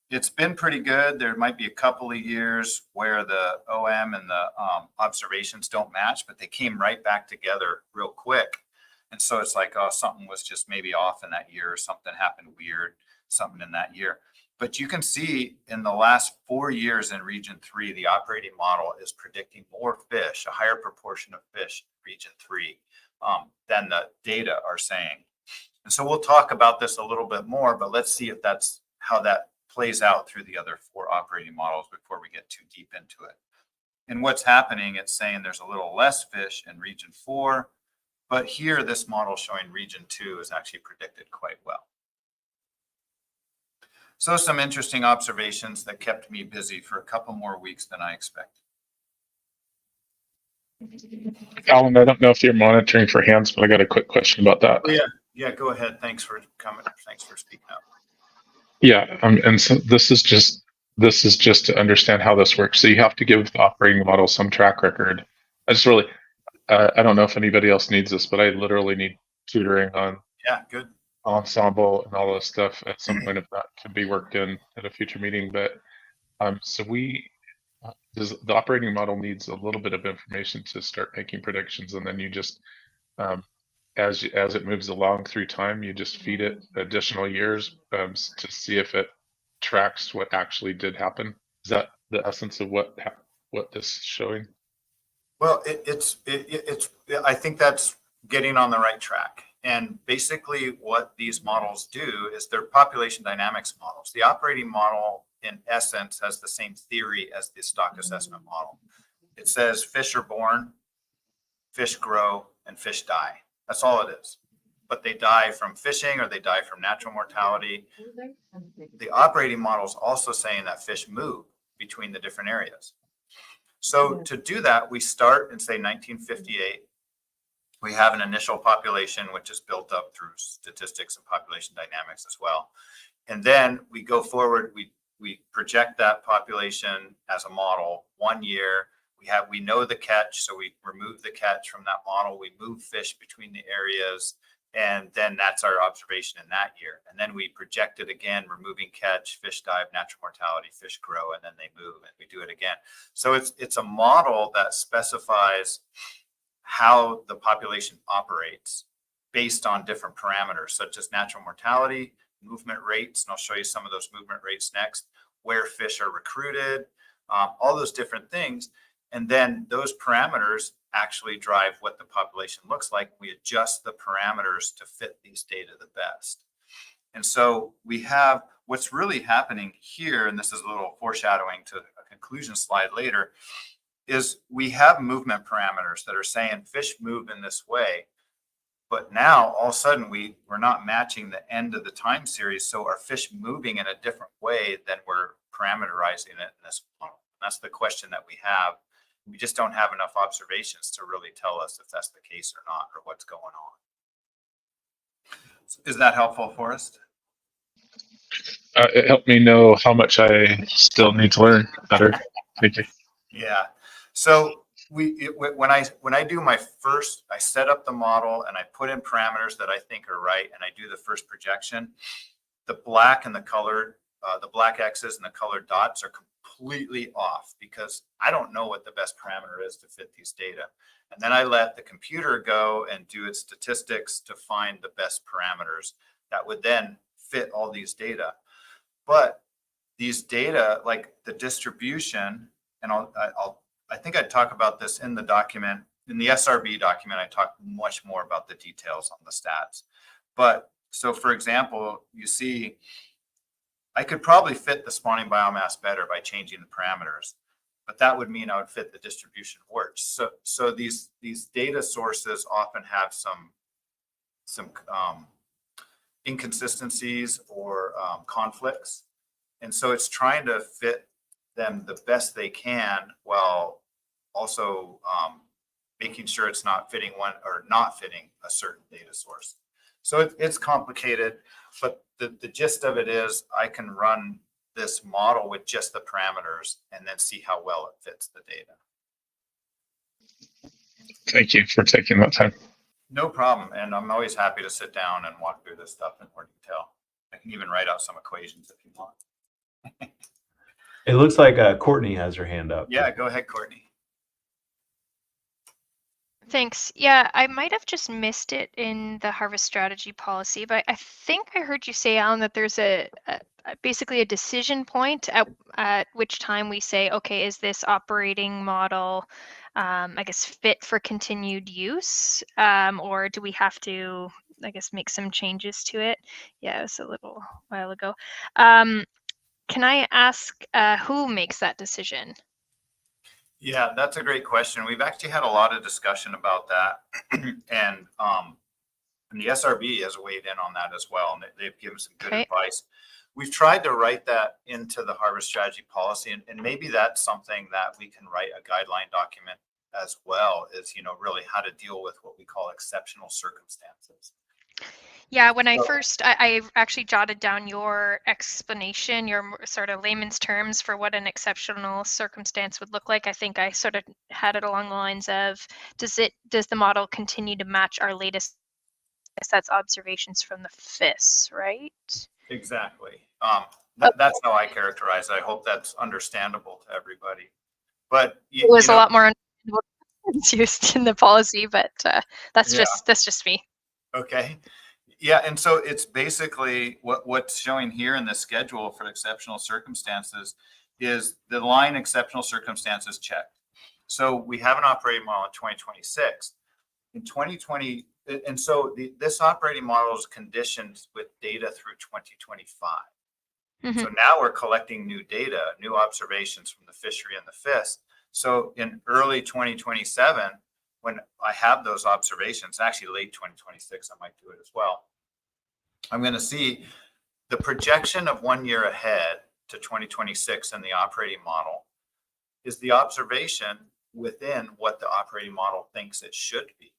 it's been pretty good. There might be a couple of years where the OM and the observations don't match, but they came right back together real quick. And so it's like, oh, something was just maybe off in that year, or something happened weird, something in that year. But you can see in the last 4 years in region 3, the operating model is predicting more fish, a higher proportion of fish in region 3 than the data are saying. And so we'll talk about this a little bit more, but let's see if that's how that plays out through the other 4 operating models before we get too deep into it. And what's happening, it's saying there's a little less fish in region 4, but here this model showing region 2 is actually predicted quite well. So some interesting observations that kept me busy for a couple more weeks than I expected. Alan, I don't know if you're monitoring for hands, but I got a quick question about that. Oh, yeah, go ahead. Thanks for coming. Thanks for speaking up. Yeah, and so this is just to understand how this works. So you have to give the operating model some track record. I just really, I don't know if anybody else needs this, but I literally need tutoring on Good ensemble and all this stuff at some point if that could be worked in at a future meeting. But so the operating model needs a little bit of information to start making predictions, and then you just as it moves along through time, you just feed it additional years to see if it tracks what actually did happen. Is that the essence of what this is showing? Well, it's I think that's getting on the right track. And basically what these models do is they're population dynamics models. The operating model in essence has the same theory as the stock assessment model. It says fish are born, fish grow, and fish die. That's all it is. But they die from fishing or they die from natural mortality. The operating model is also saying that fish move between the different areas. So to do that, we start in, say, 1958. We have an initial population, which is built up through statistics and population dynamics as well. And then we go forward, we project that population as a model 1 year. We know the catch, so we remove the catch from that model. We move fish between the areas, and then that's our observation in that year. And then we project it again, removing catch, fish die of natural mortality, fish grow, and then they move, and we do it again. So it's a model that specifies how the population operates based on different parameters, such as natural mortality, movement rates, and I'll show you some of those movement rates next, where fish are recruited, all those different things. And then those parameters actually drive what the population looks like. We adjust the parameters to fit these data the best. And so we have what's really happening here, and this is a little foreshadowing to a conclusion slide later, is we have movement parameters that are saying fish move in this way. But now all of a sudden we're not matching the end of the time series. So are fish moving in a different way than we're parameterizing it in this model? That's the question that we have. We just don't have enough observations to really tell us if that's the case or not, or what's going on. Is that helpful, Forrest? It helped me know how much I still need to learn better. Thank you. Yeah. So when I do my first, I set up the model and I put in parameters that I think are right, and I do the first projection. The black and the colored, the black X's and the colored dots are completely off because I don't know what the best parameter is to fit these data. And then I let the computer go and do its statistics to find the best parameters that would then fit all these data. But these data, like the distribution, and I think I talk about this in the document, in the SRB document, I talk much more about the details on the stats. But so for example, you see, I could probably fit the spawning biomass better by changing the parameters, but that would mean I would fit the distribution worse. So these data sources often have some inconsistencies or conflicts. And so it's trying to fit them the best they can while also making sure it's not fitting one or not fitting a certain data source. So it's complicated, but the gist of it is I can run this model with just the parameters and then see how well it fits the data. Thank you for taking that time. No problem. And I'm always happy to sit down and walk through this stuff in more detail. I can even write out some equations if you want. It looks like Courtney has her hand up. Yeah, go ahead, Courtney. Thanks. Yeah, I might have just missed it in the harvest strategy policy, but I think I heard you say, Alan, that there's a basically a decision point at which time we say, okay, is this operating model, I guess, fit for continued use, or do we have to, I guess, make some changes to it? Yeah, it was a little while ago. Can I ask who makes that decision? Yeah, that's a great question. We've actually had a lot of discussion about that. And the SRB has weighed in on that as well, and they've given some good Okay. advice. We've tried to write that into the harvest strategy policy, and maybe that's something that we can write a guideline document as well, is, you know, really how to deal with what we call exceptional circumstances. Yeah, when I So- first, I actually jotted down your explanation, your sort of layman's terms for what an exceptional circumstance would look like. I think I sort of had it along the lines of, does the model continue to match our latest, that's observations from the FIS, right? Exactly. That's how I characterize it. I hope that's understandable to everybody. But It was a lot more understandable than it's used in the policy, but that's Yeah. just me. Okay. Yeah, and so it's basically what's showing here in the schedule for exceptional circumstances is the line exceptional circumstances checked. So we have an operating model in 2026. In 2020, and so this operating model is conditioned with data through 2025. So now we're collecting new data, new observations from the fishery and the FIS. So in early 2027, when I have those observations, actually late 2026, I might do it as well. I'm going to see the projection of 1 year ahead to 2026 in the operating model is the observation within what the operating model thinks it should be,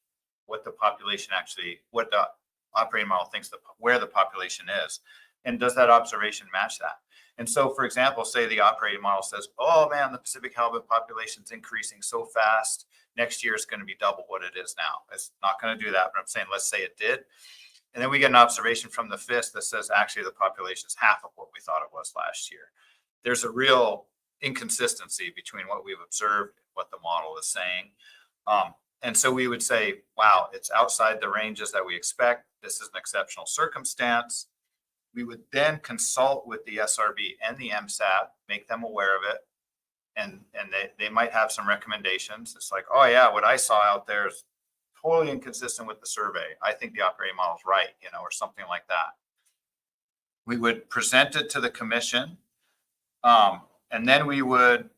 what the population actually, what the operating model thinks where the population is. And does that observation match that? And so, for example, say the operating model says, oh man, the Pacific halibut population is increasing so fast. Next year is going to be double what it is now. It's not going to do that, but I'm saying, let's say it did. And then we get an observation from the FIS that says actually the population is half of what we thought it was last year. There's a real inconsistency between what we've observed and what the model is saying. And so we would say, wow, it's outside the ranges that we expect. This is an exceptional circumstance. We would then consult with the SRB and the MSAB, make them aware of it. And they might have some recommendations. It's like, oh yeah, what I saw out there is totally inconsistent with the survey. I think the operating model is right, you know, or something like that. We would present it to the commission. And then we would,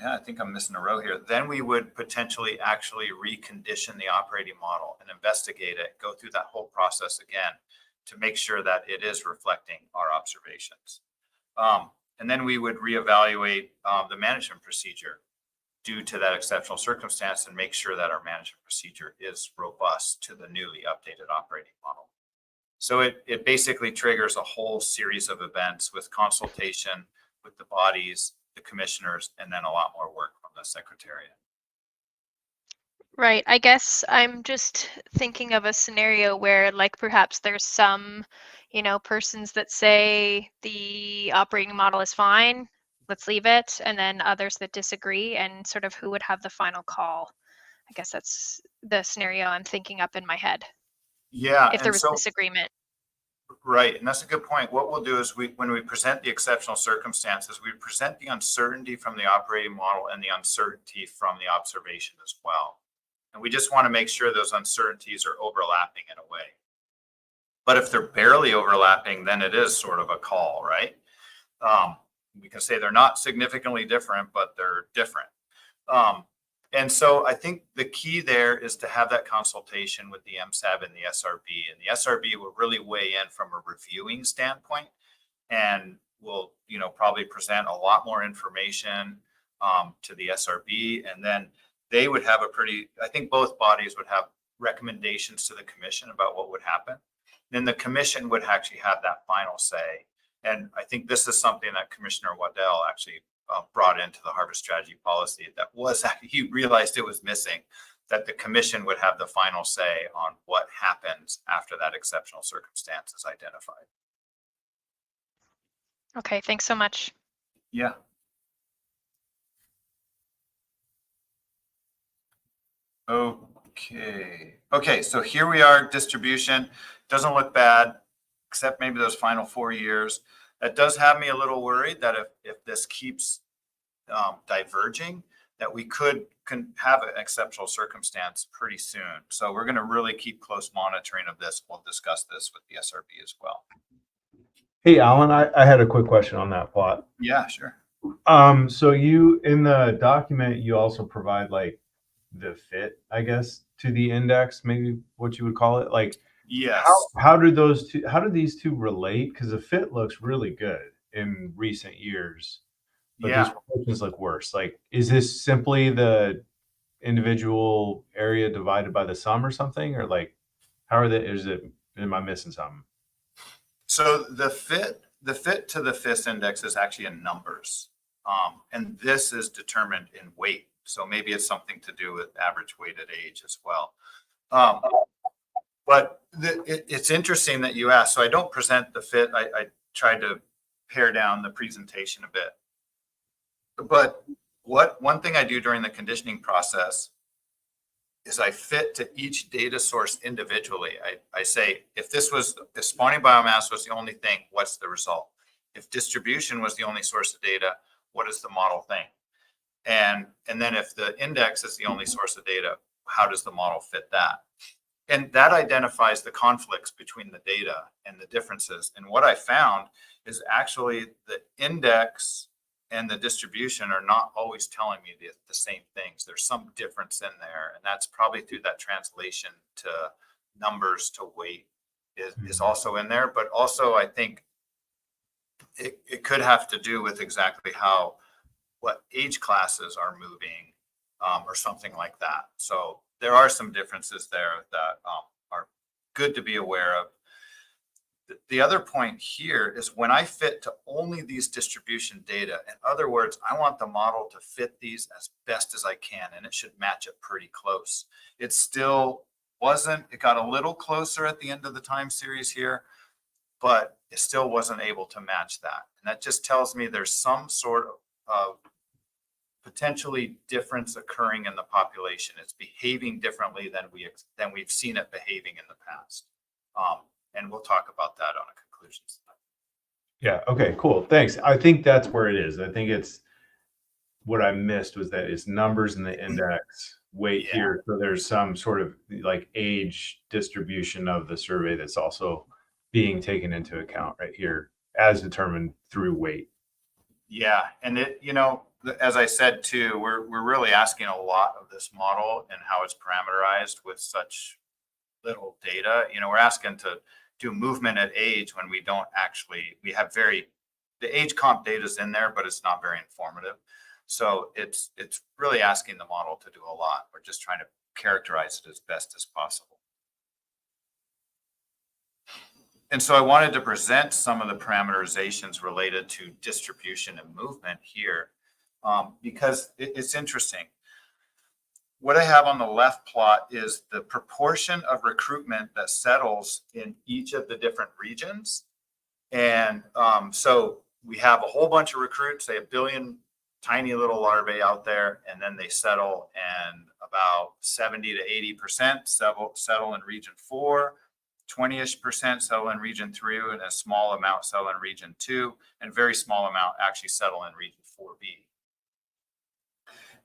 I think I'm missing a row here. Then we would potentially actually recondition the operating model and investigate it, go through that whole process again to make sure that it is reflecting our observations. And then we would reevaluate the management procedure due to that exceptional circumstance and make sure that our management procedure is robust to the newly updated operating model. So it basically triggers a whole series of events with consultation with the bodies, the commissioners, and then a lot more work from the Secretariat. Right. I guess I'm just thinking of a scenario where, like, perhaps there's some, persons that say the operating model is fine, let's leave it, and then others that disagree, and sort of who would have the final call. I guess that's the scenario I'm thinking up in my head. Yeah. If there was disagreement. Right. And that's a good point. What we'll do is when we present the exceptional circumstances, we present the uncertainty from the operating model and the uncertainty from the observation as well. And we just want to make sure those uncertainties are overlapping in a way. But if they're barely overlapping, then it is sort of a call, right? We can say they're not significantly different, but they're different. And so I think the key there is to have that consultation with the MSAB and the SRB. And the SRB will really weigh in from a reviewing standpoint and will, probably present a lot more information to the SRB. And then they would have I think both bodies would have recommendations to the commission about what would happen. Then the commission would actually have that final say. And I think this is something that Commissioner Waddell actually brought into the harvest strategy policy that was he realized it was missing, that the commission would have the final say on what happens after that exceptional circumstance is identified. Okay, thanks so much. Yeah. Okay, so here we are, distribution. Doesn't look bad. except maybe those final 4 years. That does have me a little worried that if this keeps diverging, that we could have an exceptional circumstance pretty soon. So we're going to really keep close monitoring of this. We'll discuss this with the SRB as well. Hey, Alan, I had a quick question on that plot. Yeah, sure. So you, in the document, you also provide like the fit, I guess, to the index, maybe what you would call it. Like, Yes. how do these two relate? Because the fit looks really good in recent years, but those Yeah. proportions look worse. Like, is this simply the individual area divided by the sum or something? Or like, am I missing something? So the fit to the FIS index is actually in numbers. And this is determined in weight. So maybe it's something to do with average weighted age as well. But it's interesting that you asked. So I don't present the fit. I tried to pare down the presentation a bit. But one thing I do during the conditioning process is I fit to each data source individually. I say, if spawning biomass was the only thing, what's the result? If distribution was the only source of data, what does the model think? And then if the index is the only source of data, how does the model fit that? And that identifies the conflicts between the data and the differences. And what I found is actually the index and the distribution are not always telling me the same things. There's some difference in there. And that's probably through that translation to numbers to weight is also in there. But also I think it could have to do with exactly what age classes are moving or something like that. So there are some differences there that are good to be aware of. The other point here is when I fit to only these distribution data, in other words, I want the model to fit these as best as I can, and it should match it pretty close. It still wasn't, it got a little closer at the end of the time series here, but it still wasn't able to match that. And that just tells me there's some sort of potentially difference occurring in the population. It's behaving differently than we've seen it behaving in the past. And we'll talk about that on a conclusion slide. Yeah. Okay, cool. Thanks. I think that's where it is. I think it's what I missed was that it's numbers in the index weight here. So there's some sort of like age distribution of the survey that's also being taken into account right here as determined through weight. Yeah. And as I said too, we're really asking a lot of this model and how it's parameterized with such little data. We're asking to do movement at age when we have the age comp data is in there, but it's not very informative. So it's really asking the model to do a lot. We're just trying to characterize it as best as possible. And so I wanted to present some of the parameterizations related to distribution and movement here because it's interesting. What I have on the left plot is the proportion of recruitment that settles in each of the different regions. And so we have a whole bunch of recruits, say 1 billion tiny little larvae out there, and then they settle, and about 70 to 80% settle in region 4, 20-ish% settle in region 3, and a small amount settle in region 2, and very small amount actually settle in region 4B.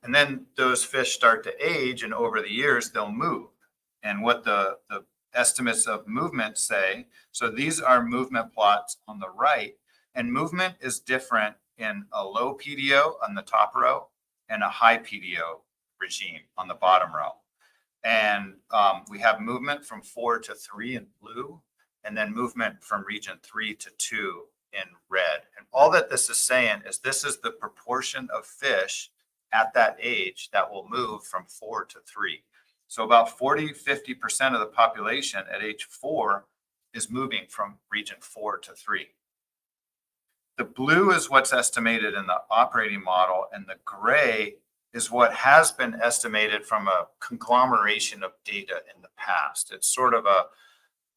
And then those fish start to age, and over the years, they'll move. And what the estimates of movement say, so these are movement plots on the right, and movement is different in a low PDO on the top row and a high PDO regime on the bottom row. And we have movement from 4 to 3 in blue, and then movement from region 3 to 2 in red. And all that this is saying is this is the proportion of fish at that age that will move from 4 to 3. So about 40–50% of the population at age 4 is moving from region 4 to 3. The blue is what's estimated in the operating model, and the gray is what has been estimated from a conglomeration of data in the past. It's sort of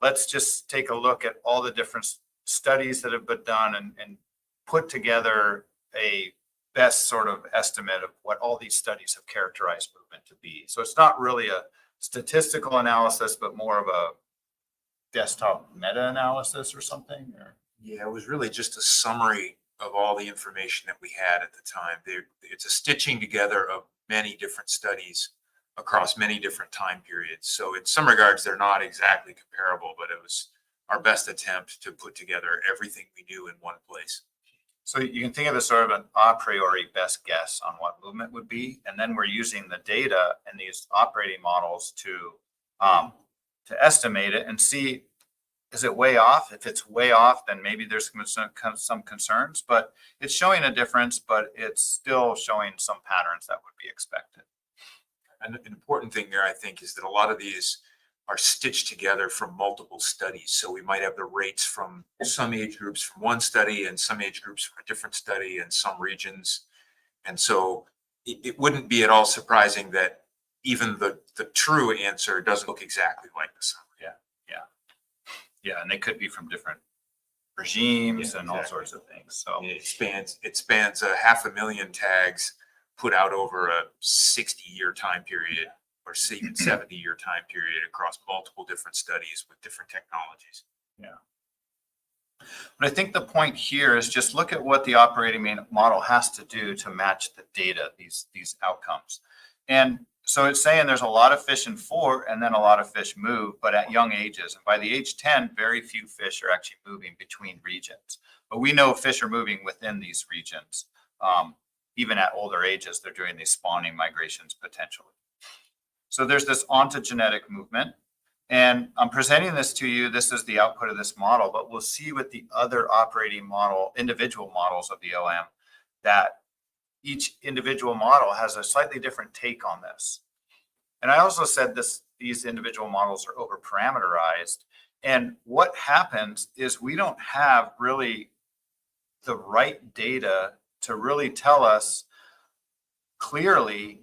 let's just take a look at all the different studies that have been done and put together a best sort of estimate of what all these studies have characterized movement to be. So it's not really a statistical analysis, but more of a desktop meta-analysis or something? Or? Yeah, it was really just a summary of all the information that we had at the time. It's a stitching together of many different studies across many different time periods. So in some regards, they're not exactly comparable, but it was our best attempt to put together everything we knew in one place. So you can think of it as sort of an a priori best guess on what movement would be. And then we're using the data and these operating models to estimate it and see, is it way off? If it's way off, then maybe there's some concerns, but it's showing a difference, but it's still showing some patterns that would be expected. And an important thing there, I think, is that a lot of these are stitched together from multiple studies. So we might have the rates from some age groups from one study and some age groups from a different study and some regions. And so it wouldn't be at all surprising that even the true answer doesn't look exactly like the summary. Yeah, and they could be from different regimes and all exactly. sorts of things. So It spans 500,000 tags put out over a 60-year time period or even 70-year time period across multiple different studies with different technologies. Yeah. But I think the point here is just look at what the operating model has to do to match the data, these outcomes. And so it's saying there's a lot of fish in 4 and then a lot of fish move, but at young ages. And by the age 10, very few fish are actually moving between regions. But we know fish are moving within these regions. Even at older ages, they're doing these spawning migrations potentially. So there's this ontogenetic movement. And I'm presenting this to you. This is the output of this model, but we'll see with the other operating model, individual models of the OM, that each individual model has a slightly different take on this. And I also said these individual models are over parameterized. And what happens is we don't have really the right data to really tell us clearly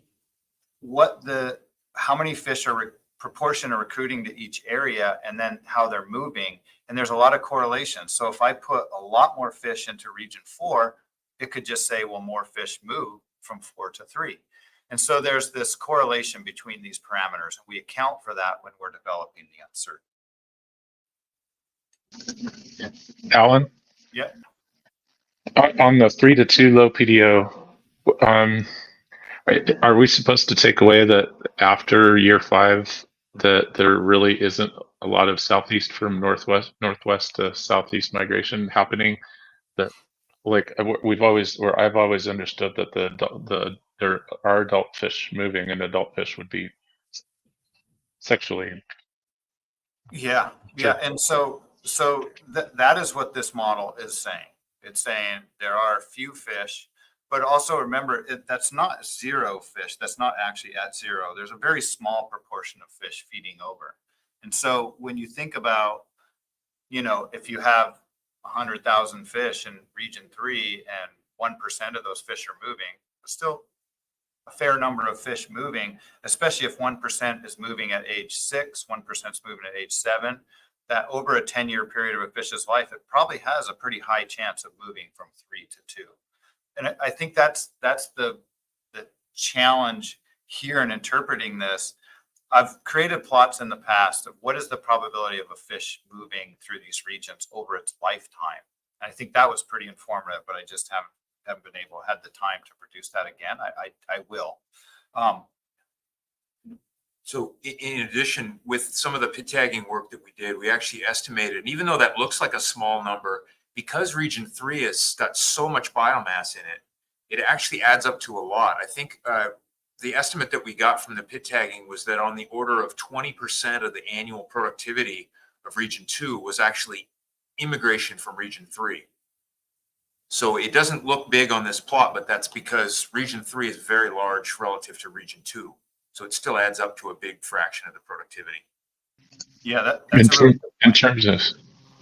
how many fish are proportion are recruiting to each area and then how they're moving. And there's a lot of correlation. So if I put a lot more fish into region 4, it could just say, well, more fish move from 4 to 3. And so there's this correlation between these parameters, and we account for that when we're developing the uncertainty. Alan? Yeah. On the 3 to 2 low PDO, are we supposed to take away that after year 5 that there really isn't a lot of southeast from northwest to southeast migration happening? That I've always understood that there are adult fish moving, and adult fish would be sexually. Yeah. And so that is what this model is saying. It's saying there are few fish, but also remember that's not 0 fish. That's not actually at 0. There's a very small proportion of fish feeding over. And so when you think about, if you have 100,000 fish in region 3 and 1% of those fish are moving, it's still a fair number of fish moving, especially if 1% is moving at age 6, 1% is moving at age 7, that over a 10-year period of a fish's life, it probably has a pretty high chance of moving from 3 to 2. And I think that's the challenge here in interpreting this. I've created plots in the past of what is the probability of a fish moving through these regions over its lifetime. And I think that was pretty informative, but I just haven't had the time to produce that again. I will. So in addition, with some of the pit tagging work that we did, we actually estimated, and even though that looks like a small number, because region 3 has got so much biomass in it, it actually adds up to a lot. I think the estimate that we got from the pit tagging was that on the order of 20% of the annual productivity of region 2 was actually immigration from region 3. So it doesn't look big on this plot, but that's because region 3 is very large relative to region 2. So it still adds up to a big fraction of the productivity. Yeah, that's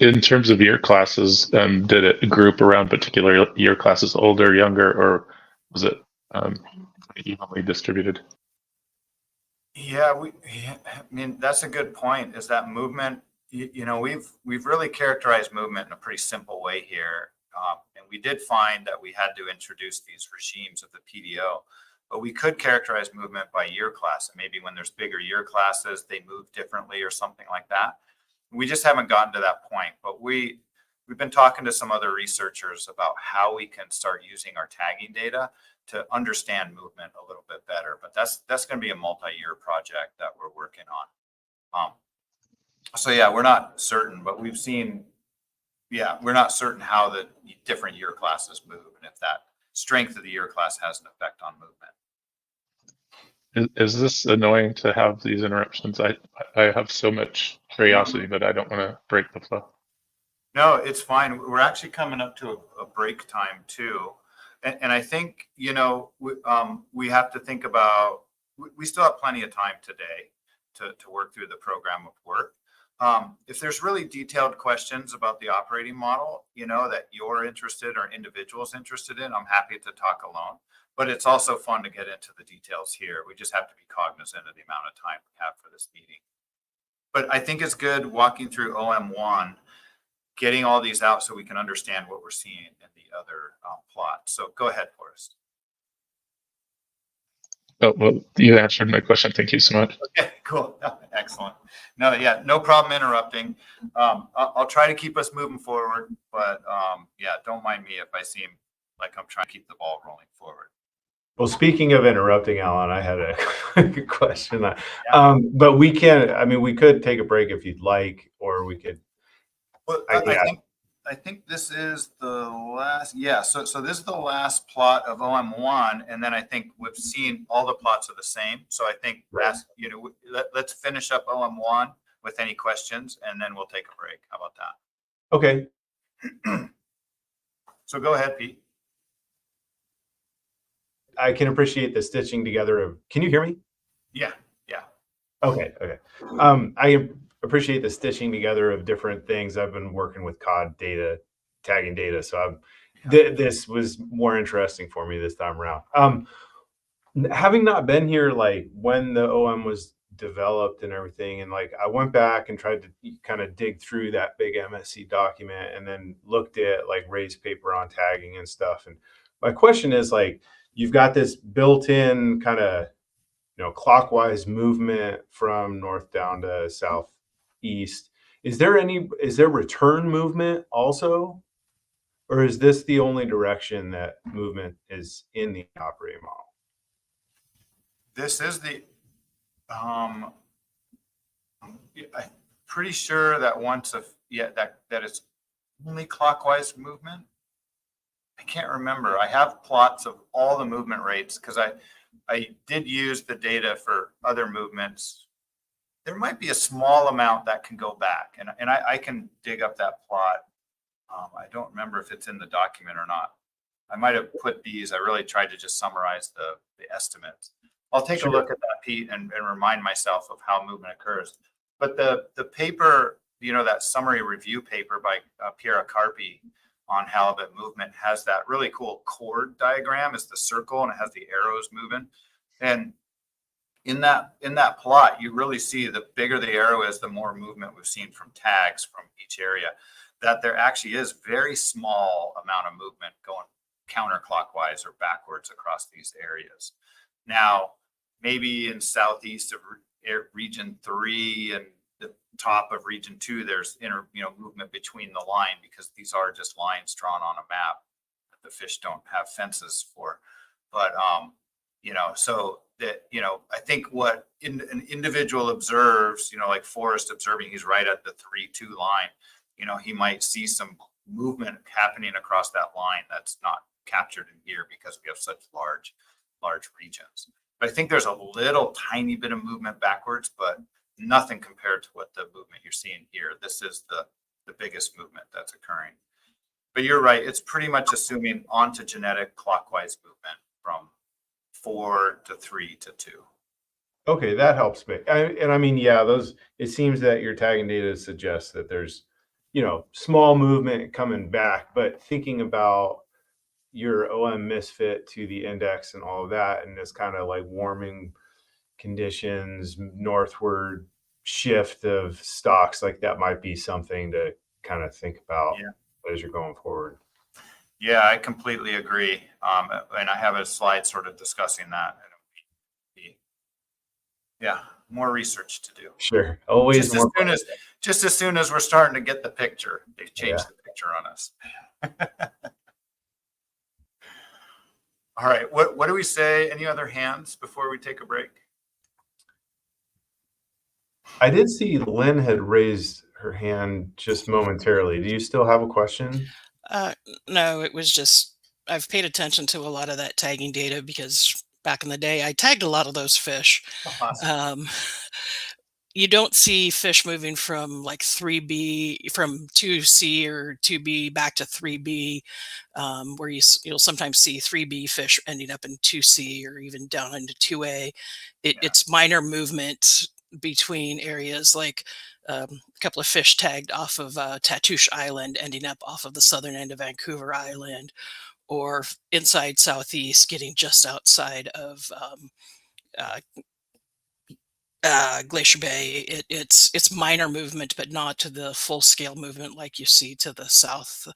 in terms of year classes, did it group around particular year classes, older, younger, or was it evenly distributed? Yeah, I mean, that's a good point. Is that movement? We've really characterized movement in a pretty simple way here, and we did find that we had to introduce these regimes of the PDO, but we could characterize movement by year class, and maybe when there's bigger year classes, they move differently or something like that. We just haven't gotten to that point, but we've been talking to some other researchers about how we can start using our tagging data to understand movement a little bit better. But that's going to be a multi-year project that we're working on. So yeah, we're not certain, but we've seen, we're not certain how the different year classes move and if that strength of the year class has an effect on movement. Is this annoying to have these interruptions? I have so much curiosity, but I don't want to break the flow. No, it's fine. We're actually coming up to a break time too. And I think, you know, we have to think about, we still have plenty of time today to work through the program of work. If there's really detailed questions about the operating model, you know, that you're interested or individuals interested in, I'm happy to talk alone. But it's also fun to get into the details here. We just have to be cognizant of the amount of time we have for this meeting. But I think it's good walking through OM1, getting all these out so we can understand what we're seeing in the other plots. So go ahead, Forrest. Oh, well, you answered my question. Thank you so much. Okay, cool. Excellent. No, yeah, no problem interrupting. I'll try to keep us moving forward, but yeah, don't mind me if I seem like I'm trying to keep the ball rolling forward. Well, speaking of interrupting, Alan, I had a question. But we can, I mean, we could take a break if you'd like, or we could. Well, I think this is the last, so this is the last plot of OM1, and then I think we've seen all the plots are the same. So I think that's, you know, let's finish up OM1 with any questions, and then we'll take a break. How about that? Okay. So go ahead, Pete. I can appreciate the stitching together of, can you hear me? Yeah. Okay. I appreciate the stitching together of different things. I've been working with COD data, tagging data. So this was more interesting for me this time around. Having not been here, like when the OM was developed and everything, and like I went back and tried to kind of dig through that big MSC document and then looked at like Ray's paper on tagging and stuff. And my question is, like, you've got this built-in kind of, you know, clockwise movement from north down to southeast. Is there return movement also? Or is this the only direction that movement is in the operating model? This is the, I'm pretty sure that that it's only clockwise movement. I can't remember. I have plots of all the movement rates because I did use the data for other movements. There might be a small amount that can go back, and I can dig up that plot. I don't remember if it's in the document or not. I might have put these. I really tried to just summarize the estimates. I'll take a look at that, Pete, and remind myself of how movement occurs. But the paper, you know, that summary review paper by Piera Carpi on halibut movement has that really cool chord diagram. It's the circle and it has the arrows moving. And in that plot, you really see the bigger the arrow is, the more movement we've seen from tags from each area. That there actually is very small amount of movement going counterclockwise or backwards across these areas. Now, maybe in southeast of region 3 and the top of region 2, there's movement between the line, because these are just lines drawn on a map that the fish don't have fences for. But so that, I think what an individual observes, like Forrest observing, he's right at the 3-2 line. He might see some movement happening across that line that's not captured in here because we have such large regions. But I think there's a little tiny bit of movement backwards, but nothing compared to what the movement you're seeing here. This is the biggest movement that's occurring. But you're right, it's pretty much assuming ontogenetic clockwise movement from 4 to 3 to 2. Okay, that helps me. I mean, it seems that your tagging data suggests that there's, small movement coming back, but thinking about your OM misfit to the index and all of that, and this kind of like warming conditions, northward shift of stocks, like that might be something to kind of think about as you're going forward. Yeah, I completely agree. And I have a slide sort of discussing that. More research to do. Sure. Always just just as soon as we're starting to get the picture, they changed the picture on us. All right, what do we say? Any other hands before we take a break? I did see Lynn had raised her hand just momentarily. Do you still have a question? No, it was just I've paid attention to a lot of that tagging data because back in the day I tagged a lot of those fish. Awesome. You don't see fish moving from like 3B, from 2C or 2B back to 3B, where you'll sometimes see 3B fish ending up in 2C or even down into 2A. It's minor movement between areas, like a couple of fish tagged off of Tatoosh Island ending up off of the southern end of Vancouver Island, or inside Southeast getting just outside of Glacier Bay. It's minor movement, but not to the full scale movement like you see to the south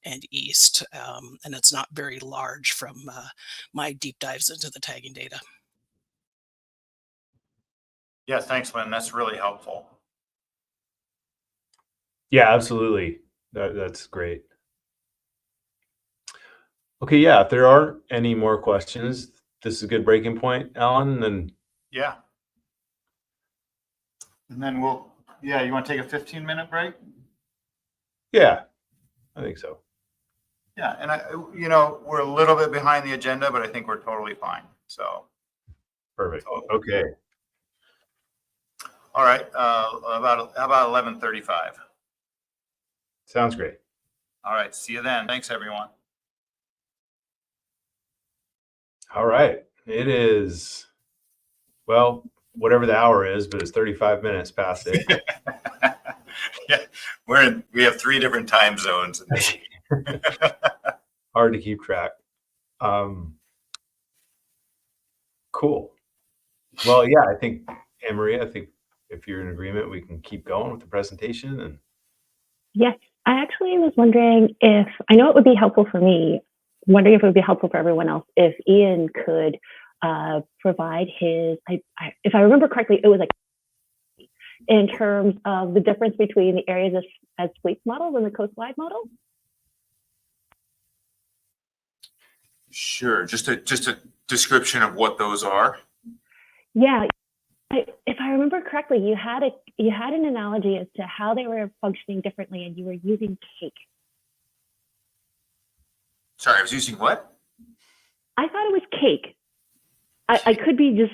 and east, and it's not very large from my deep dives into the tagging data. Yeah, thanks, Lynn. That's really helpful. Yeah, absolutely. That's great. Okay, yeah, if there aren't any more questions, this is a good breaking point, Alan. Then Yeah. And then you want to take a 15-minute break? yeah, I think so. Yeah, and we're a little bit behind the agenda, but I think we're totally fine. So Perfect. Okay. all right, how about 11:35? Sounds great. All right, see you then. Thanks, everyone. All right. It is, well, whatever the hour is, but it's 35 minutes past it. Yeah, we have 3 different time zones. Hard to keep track. Cool. Well, yeah, I think, Anne-Marie, I think if you're in agreement, we can keep going with the presentation. And Yes, I actually was wondering if, I know it would be helpful for me, wondering if it would be helpful for everyone else, if Ian could provide his, if I remember correctly, it was like in terms of the difference between the areas as fleet models and the coastwide model. Sure. Just a description of what those are. Yeah, if I remember correctly, you had an analogy as to how they were functioning differently, and you were using cake. Sorry, I was using what? I thought it was cake. I could be just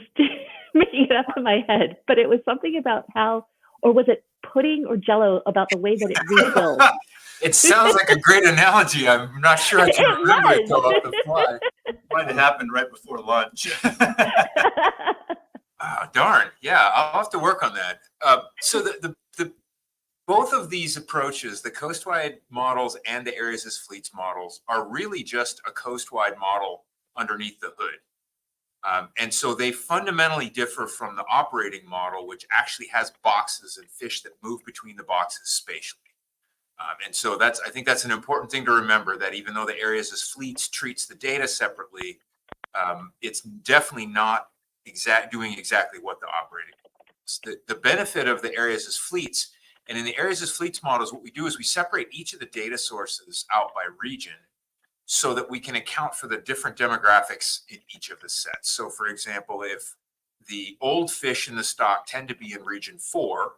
making it up in my head, but it was something about how, or was it pudding or Jello, about the way that it refilled. It sounds like a great analogy. I'm not sure I can remember it though off the fly. Might have happened right before lunch. Oh, darn. Yeah, I'll have to work on that. So the both of these approaches, the coastwide models and the areas as fleets models, are really just a coastwide model underneath the hood. And so they fundamentally differ from the operating model, which actually has boxes and fish that move between the boxes spatially. And so I think that's an important thing to remember, that even though the areas as fleets treats the data separately, it's definitely not doing exactly what the operating model is. The benefit of the areas as fleets, and in the areas as fleets models, what we do is we separate each of the data sources out by region so that we can account for the different demographics in each of the sets. So for example, if the old fish in the stock tend to be in region 4,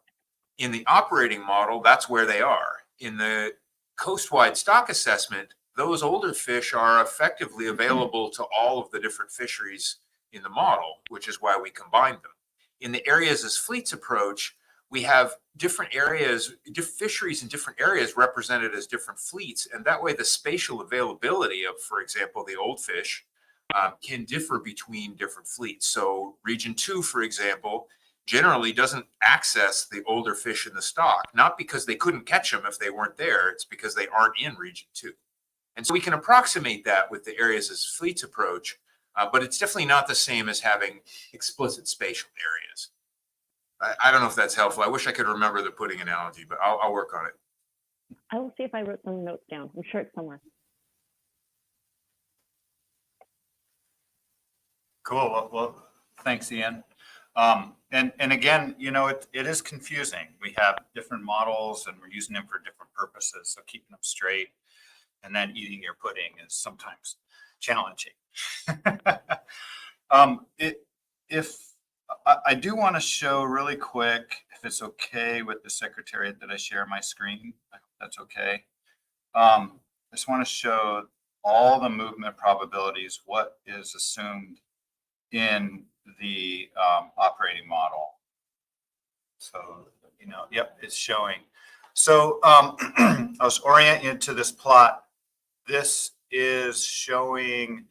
in the operating model, that's where they are. In the coastwide stock assessment, those older fish are effectively available to all of the different fisheries in the model, which is why we combined them. In the areas as fleets approach, we have different areas, fisheries in different areas represented as different fleets. And that way the spatial availability of, for example, the old fish can differ between different fleets. So region 2, for example, generally doesn't access the older fish in the stock, not because they couldn't catch them if they weren't there, it's because they aren't in region 2. And so we can approximate that with the areas as fleets approach, but it's definitely not the same as having explicit spatial areas. I don't know if that's helpful. I wish I could remember the pudding analogy, but I'll work on it. I will see if I wrote some notes down. I'm sure it's somewhere. Cool. Well, thanks, Ian. And again, you know, it is confusing. We have different models and we're using them for different purposes. So keeping them straight and then eating your pudding is sometimes challenging. I do want to show really quick, if it's okay with the Secretariat, that I share my screen. I hope that's okay. I just want to show all the movement probabilities, what is assumed in the operating model. So, you know, yep, it's showing. So I was oriented to this plot. This is showing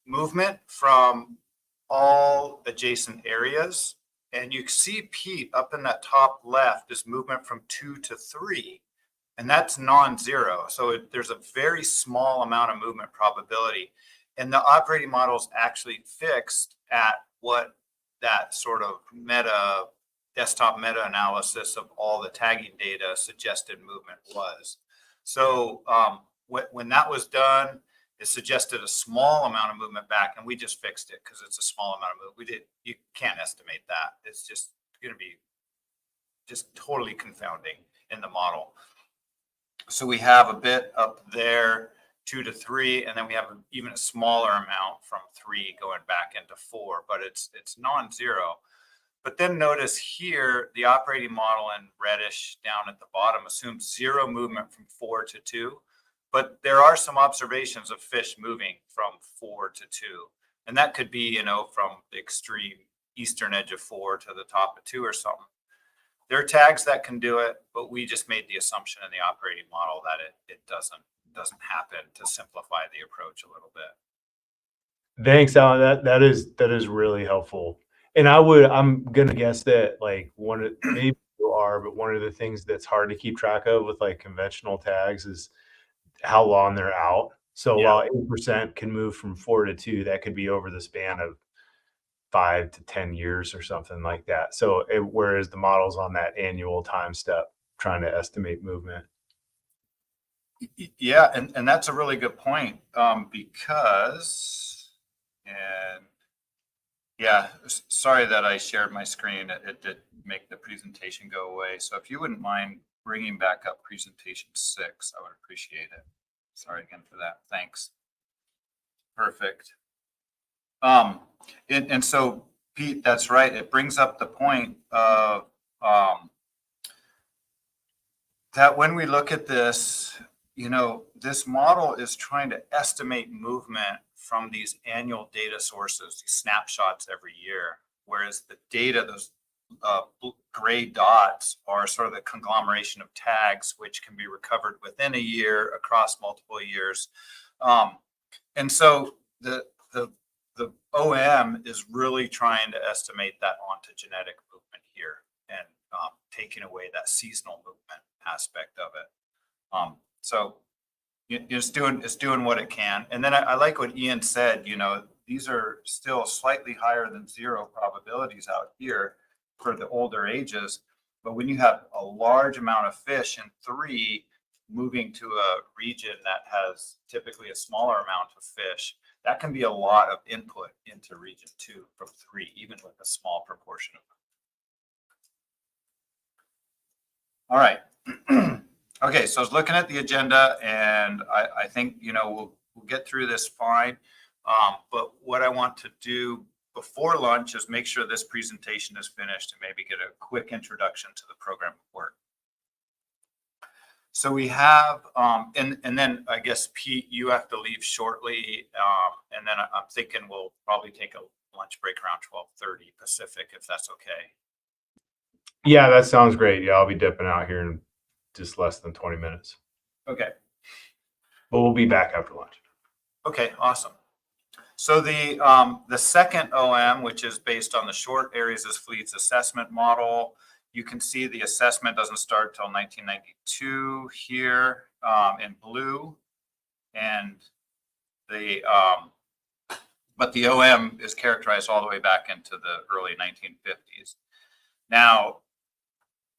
movement from all adjacent areas. And you see Pete up in that top left is movement from 2 to 3. And that's non-zero. So there's a very small amount of movement probability. And the operating model is actually fixed at what that sort of desktop meta-analysis of all the tagging data suggested movement was. So when that was done, it suggested a small amount of movement back, and we just fixed it because it's a small amount of movement. You can't estimate that. It's just going to be just totally confounding in the model. So we have a bit up there, 2 to 3, and then we have even a smaller amount from 3 going back into 4, but it's non-zero. But then notice here, the operating model in reddish down at the bottom assumes 0 movement from 4 to 2. But there are some observations of fish moving from 4 to 2. And that could be, you know, from the extreme eastern edge of 4 to the top of 2 or something. There are tags that can do it, but we just made the assumption in the operating model that it doesn't happen, to simplify the approach a little bit. Thanks, Alan. That is really helpful. And I'm gonna guess that like maybe you are, but one of the things that's hard to keep track of with like conventional tags is how long they're out. So while 8% can move from 4 to 2, that could be over the span of 5 to 10 years or something like that. So whereas the model's on that annual time step trying to estimate movement. Yeah, and that's a really good point, because, and yeah, sorry that I shared my screen. It did make the presentation go away. So if you wouldn't mind bringing back up presentation 6, I would appreciate it. Sorry again for that. Thanks. Perfect. And so Pete, that's right. It brings up the point of that when we look at this, you know, this model is trying to estimate movement from these annual data sources, these snapshots every year, whereas the data, those gray dots, are sort of the conglomeration of tags, which can be recovered within a year across multiple years. And so the OM is really trying to estimate that ontogenetic movement here and taking away that seasonal movement aspect of it. So it's doing what it can. And then I like what Ian said, you know, these are still slightly higher than 0 probabilities out here for the older ages. But when you have a large amount of fish in 3 moving to a region that has typically a smaller amount of fish, that can be a lot of input into region 2 from 3, even with a small proportion of them. All right. Okay, so I was looking at the agenda, and I think, you know, we'll get through this fine. But what I want to do before lunch is make sure this presentation is finished and maybe get a quick introduction to the program of work. So we have, and then I guess, Pete, you have to leave shortly. And then I'm thinking we'll probably take a lunch break around 12:30 Pacific, if that's okay. Yeah, that sounds great. Yeah, I'll be dipping out here in just less than 20 minutes. Okay. But we'll be back after lunch. Okay, awesome. So the second OM, which is based on the short areas as fleets assessment model, you can see the assessment doesn't start till 1992 here in blue, and but the OM is characterized all the way back into the early 1950s. Now,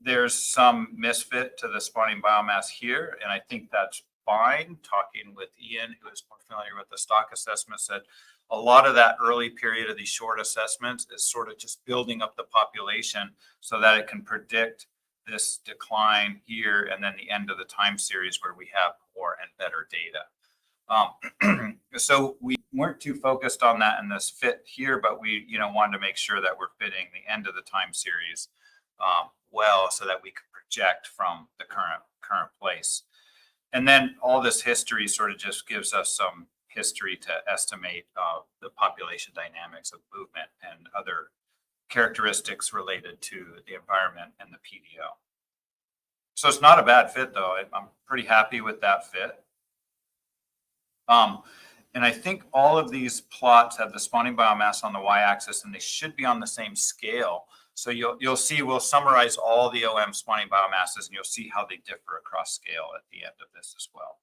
there's some misfit to the spawning biomass here, and I think that's fine. Talking with Ian, who is more familiar with the stock assessment, said a lot of that early period of these short assessments is sort of just building up the population so that it can predict this decline here and then the end of the time series where we have more and better data. So we weren't too focused on that in this fit here, but we, wanted to make sure that we're fitting the end of the time series well, so that we could project from the current place. And then all this history sort of just gives us some history to estimate the population dynamics of movement and other characteristics related to the environment and the PDO. So it's not a bad fit, though. I'm pretty happy with that fit. And I think all of these plots have the spawning biomass on the y-axis, and they should be on the same scale. So you'll see, we'll summarize all the OM spawning biomasses, and you'll see how they differ across scale at the end of this as well.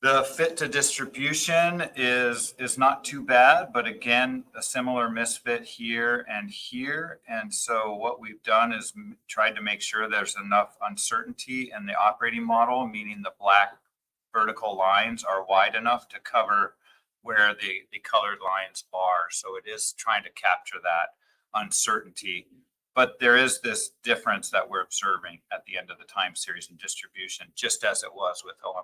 The fit to distribution is not too bad, but again, a similar misfit here and here. And so what we've done is tried to make sure there's enough uncertainty in the operating model, meaning the black vertical lines are wide enough to cover where the colored lines are. So it is trying to capture that uncertainty. But there is this difference that we're observing at the end of the time series and distribution, just as it was with OM1.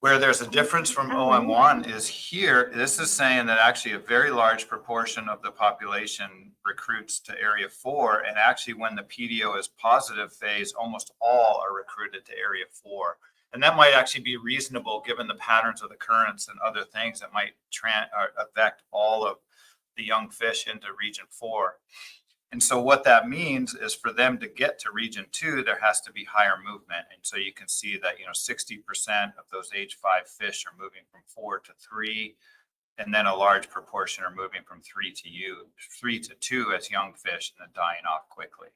Where there's a difference from OM1 is here. This is saying that actually a very large proportion of the population recruits to Area 4. And actually when the PDO is positive phase, almost all are recruited to Area 4. And that might actually be reasonable given the patterns of the currents and other things that might affect all of the young fish into Region 4. And so what that means is for them to get to Region 2, there has to be higher movement. And so you can see that, 60% of those age 5 fish are moving from 4 to 3. And then a large proportion are moving from 3 to 2 as young fish and then dying off quickly.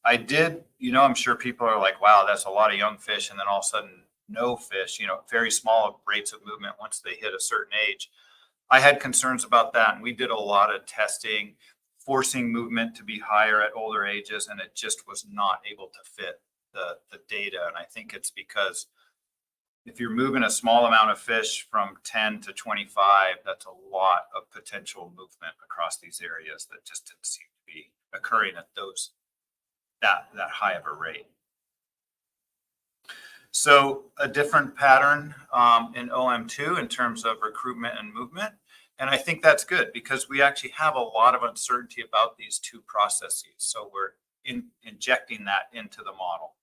I did, I'm sure people are like, wow, that's a lot of young fish. And then all of a sudden no fish, very small rates of movement once they hit a certain age. I had concerns about that, and we did a lot of testing, forcing movement to be higher at older ages, and it just was not able to fit the data. And I think it's because if you're moving a small amount of fish from 10 to 25, that's a lot of potential movement across these areas that just didn't seem to be occurring at that high of a rate. So a different pattern in OM2 in terms of recruitment and movement. And I think that's good because we actually have a lot of uncertainty about these two processes. So we're injecting that into the model.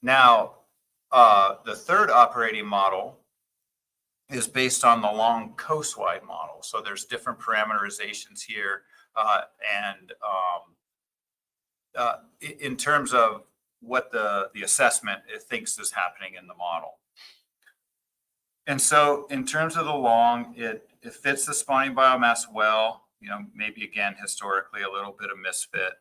Now, the third operating model is based on the long coastwide model. So there's different parameterizations here in terms of what the assessment it thinks is happening in the model. And so in terms of the long, it fits the spawning biomass well, maybe again, historically a little bit of misfit,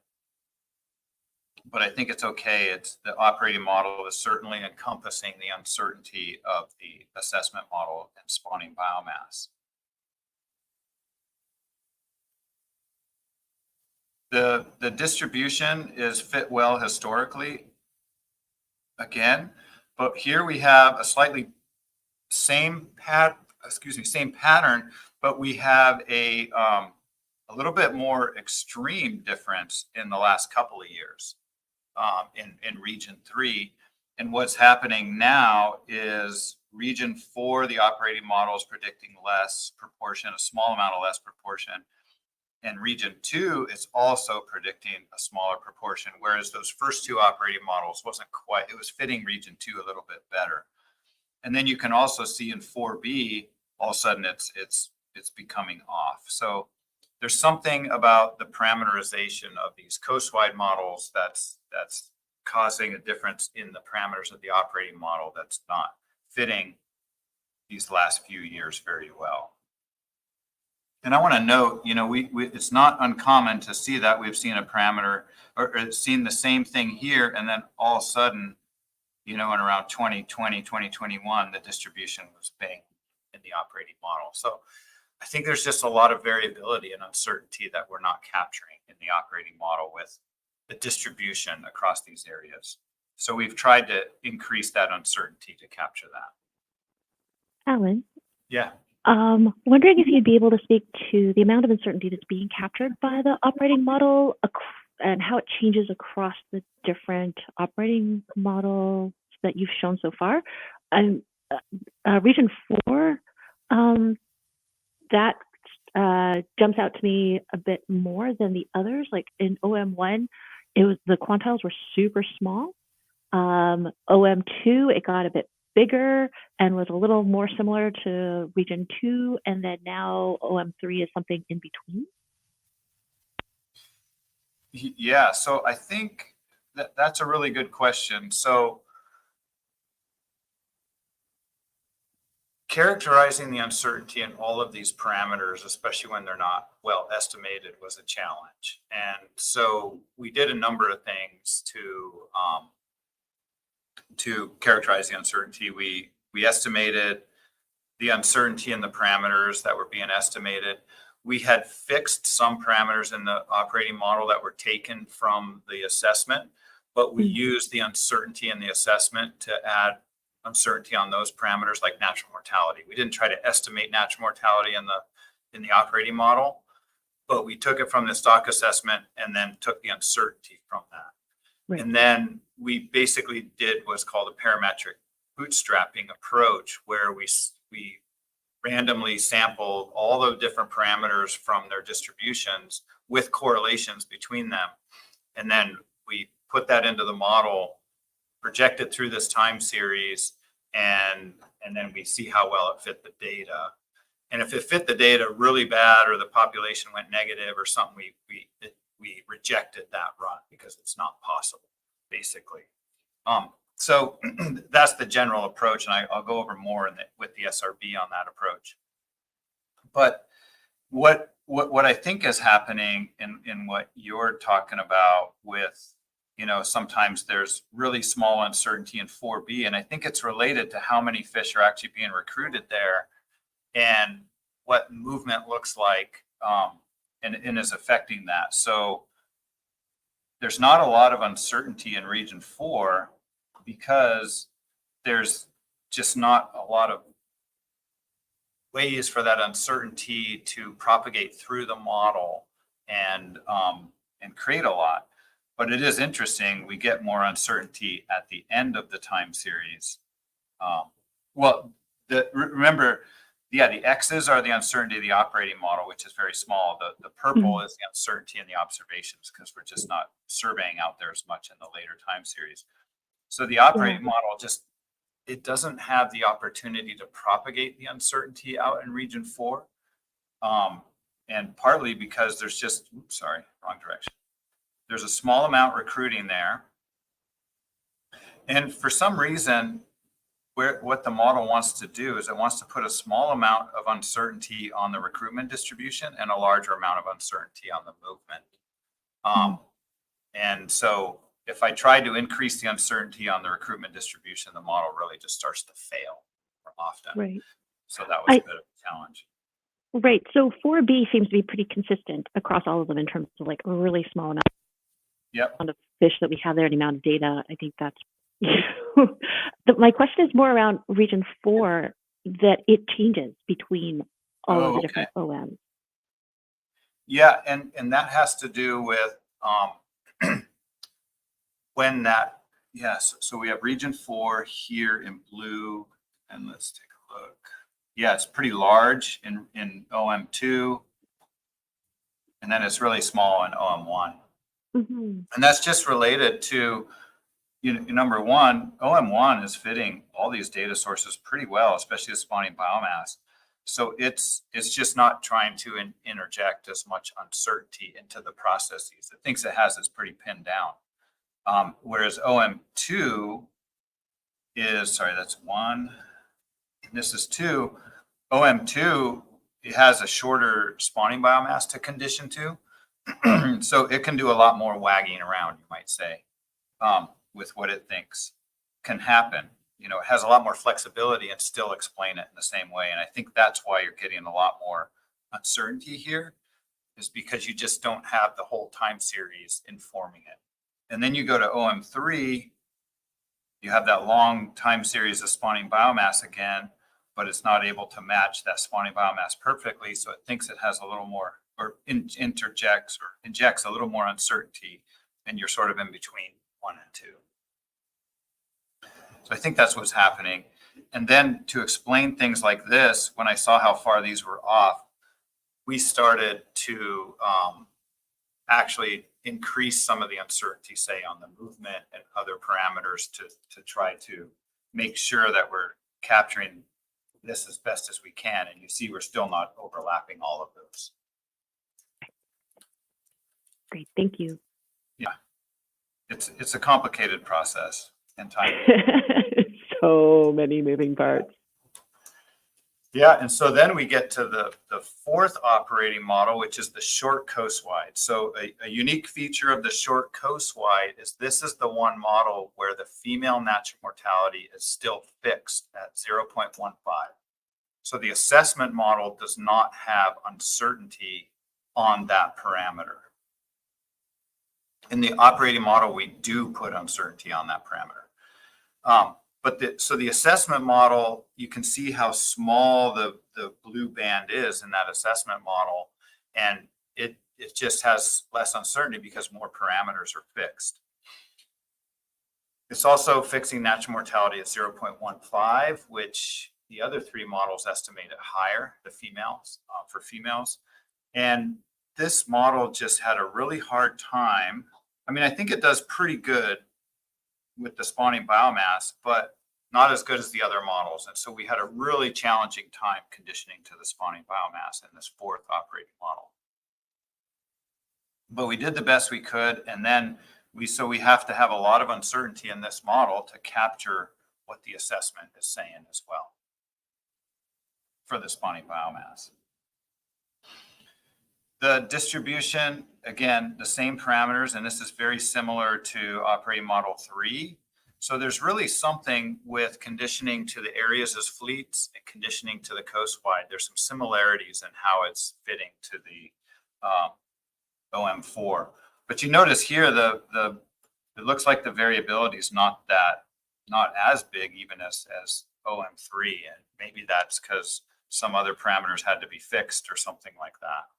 but I think it's okay. It's the operating model is certainly encompassing the uncertainty of the assessment model and spawning biomass. The distribution is fit well historically, again, but here we have a slightly same pattern, but we have a little bit more extreme difference in the last couple of years in Region 3. And what's happening now is Region 4, the operating model is predicting less proportion, a small amount of less proportion. And Region 2 is also predicting a smaller proportion, whereas those first two operating models wasn't quite, it was fitting Region 2 a little bit better. And then you can also see in 4B, all of a sudden it's becoming off. So there's something about the parameterization of these coastwide models that's causing a difference in the parameters of the operating model that's not fitting these last few years very well. And I want to note, it's not uncommon to see that we've seen a parameter or seen the same thing here, and then all of a sudden, in around 2020, 2021, the distribution was bang in the operating model. So I think there's just a lot of variability and uncertainty that we're not capturing in the operating model with the distribution across these areas. So we've tried to increase that uncertainty to capture that. Alan, Yeah. wondering if you'd be able to speak to the amount of uncertainty that's being captured by the operating model and how it changes across the different operating models that you've shown so far. And region 4, that jumps out to me a bit more than the others. Like in OM1, the quantiles were super small. OM2, it got a bit bigger and was a little more similar to region 2, and then now OM3 is something in between. Yeah, so I think that's a really good question. So characterizing the uncertainty in all of these parameters, especially when they're not well estimated, was a challenge. And so we did a number of things to characterize the uncertainty. We estimated the uncertainty in the parameters that were being estimated. We had fixed some parameters in the operating model that were taken from the assessment, but we used the uncertainty in the assessment to add uncertainty on those parameters like natural mortality. We didn't try to estimate natural mortality in the operating model, but we took it from the stock assessment and then took the uncertainty from that. Right. And then we basically did what's called a parametric bootstrapping approach, where we randomly sampled all the different parameters from their distributions with correlations between them. And then we put that into the model, project it through this time series, and then we see how well it fit the data. And if it fit the data really bad, or the population went negative or something, we rejected that run because it's not possible, basically. So that's the general approach, and I'll go over more with the SRB on that approach. But what I think is happening in what you're talking about with, sometimes there's really small uncertainty in 4B, and I think it's related to how many fish are actually being recruited there and what movement looks like, and is affecting that. So there's not a lot of uncertainty in region 4 because there's just not a lot of ways for that uncertainty to propagate through the model and create a lot. But it is interesting, we get more uncertainty at the end of the time series. Remember, the X's are the uncertainty of the operating model, which is very small. The purple is the uncertainty in the observations, because we're just not surveying out there as much in the later time series. So the operating model it doesn't have the opportunity to propagate the uncertainty out in region 4. And partly because there's just, wrong direction. There's a small amount recruiting there. And for some reason, what the model wants to do is it wants to put a small amount of uncertainty on the recruitment distribution and a larger amount of uncertainty on the movement. And so if I try to increase the uncertainty on the recruitment distribution, the model really just starts to fail more often. Right. So that was a bit of a challenge. Right. So 4B seems to be pretty consistent across all of them in terms of like a really small amount of fish that we have there, the amount of data. I think that's my question is more around region 4, that it changes between all of the different OMs. Yeah, and that has to do with when that, so we have region 4 here in blue, and let's take a look. Yeah, it's pretty large in OM2, and then it's really small in OM1. And that's just related to, number one, OM1 is fitting all these data sources pretty well, especially the spawning biomass. So it's just not trying to interject as much uncertainty into the processes. It thinks it has this pretty pinned down. Whereas OM2 is, that's 1, and this is 2. OM2, it has a shorter spawning biomass to condition to. So it can do a lot more wagging around, you might say, with what it thinks can happen. you know, it has a lot more flexibility and still explain it in the same way. And I think that's why you're getting a lot more uncertainty here, is because you just don't have the whole time series informing it. And then you go to OM3, you have that long time series of spawning biomass again, but it's not able to match that spawning biomass perfectly. So it thinks it has a little more, or injects a little more uncertainty, and you're sort of in between 1 and 2. So I think that's what's happening. And then to explain things like this, when I saw how far these were off, we started to actually increase some of the uncertainty, say on the movement and other parameters, to try to make sure that we're capturing this as best as we can. And you see we're still not overlapping all of those. Great, thank you. Yeah, it's a complicated process and time. So many moving parts. Yeah, and so then we get to the fourth operating model, which is the short coastwide. So a unique feature of the short coastwide is this is the one model where the female natural mortality is still fixed at 0.15. So the assessment model does not have uncertainty on that parameter. In the operating model, we do put uncertainty on that parameter. So the assessment model, you can see how small the blue band is in that assessment model, and it just has less uncertainty because more parameters are fixed. It's also fixing natural mortality at 0.15, which the other 3 models estimate it higher, the females, for females. And this model just had a really hard time. I mean, I think it does pretty good with the spawning biomass, but not as good as the other models. And so we had a really challenging time conditioning to the spawning biomass in this fourth operating model. But we did the best we could. And then we have to have a lot of uncertainty in this model to capture what the assessment is saying as well for the spawning biomass. The distribution, again, the same parameters, and this is very similar to operating model 3. So there's really something with conditioning to the areas as fleets and conditioning to the coastwide. There's some similarities in how it's fitting to the OM4. But you notice here, it looks like the variability is not as big even as OM3, and maybe that's because some other parameters had to be fixed or something like that.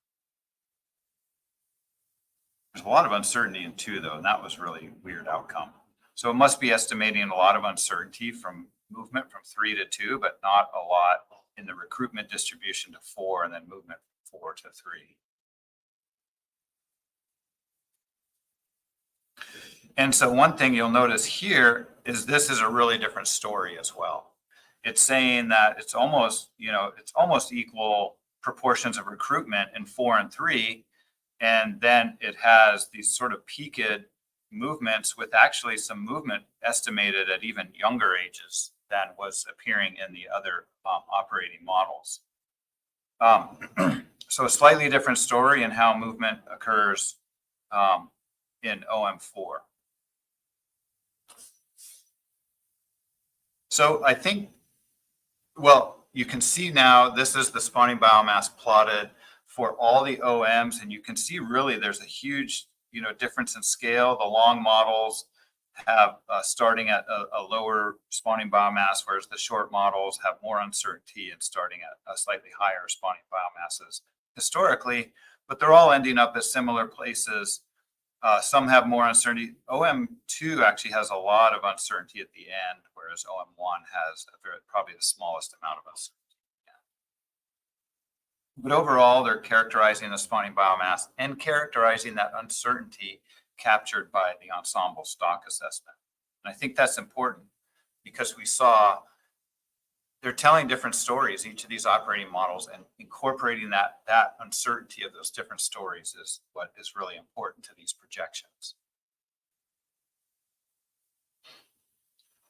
There's a lot of uncertainty in 2 though, and that was really a weird outcome. So it must be estimating a lot of uncertainty from movement from 3 to 2, but not a lot in the recruitment distribution to 4 and then movement from 4 to 3. And so one thing you'll notice here is this is a really different story as well. It's saying that it's almost equal proportions of recruitment in 4 and 3. And then it has these sort of peaked movements with actually some movement estimated at even younger ages than was appearing in the other operating models. So a slightly different story in how movement occurs in OM4. So I think, well, you can see now this is the spawning biomass plotted for all the OMs, and you can see really there's a huge difference in scale. The long models have starting at a lower spawning biomass, whereas the short models have more uncertainty and starting at a slightly higher spawning biomasses historically, but they're all ending up at similar places. Some have more uncertainty. OM2 actually has a lot of uncertainty at the end, whereas OM1 has probably the smallest amount of uncertainty. But overall, they're characterizing the spawning biomass and characterizing that uncertainty captured by the ensemble stock assessment. And I think that's important because we saw they're telling different stories, each of these operating models, and incorporating that uncertainty of those different stories is what is really important to these projections.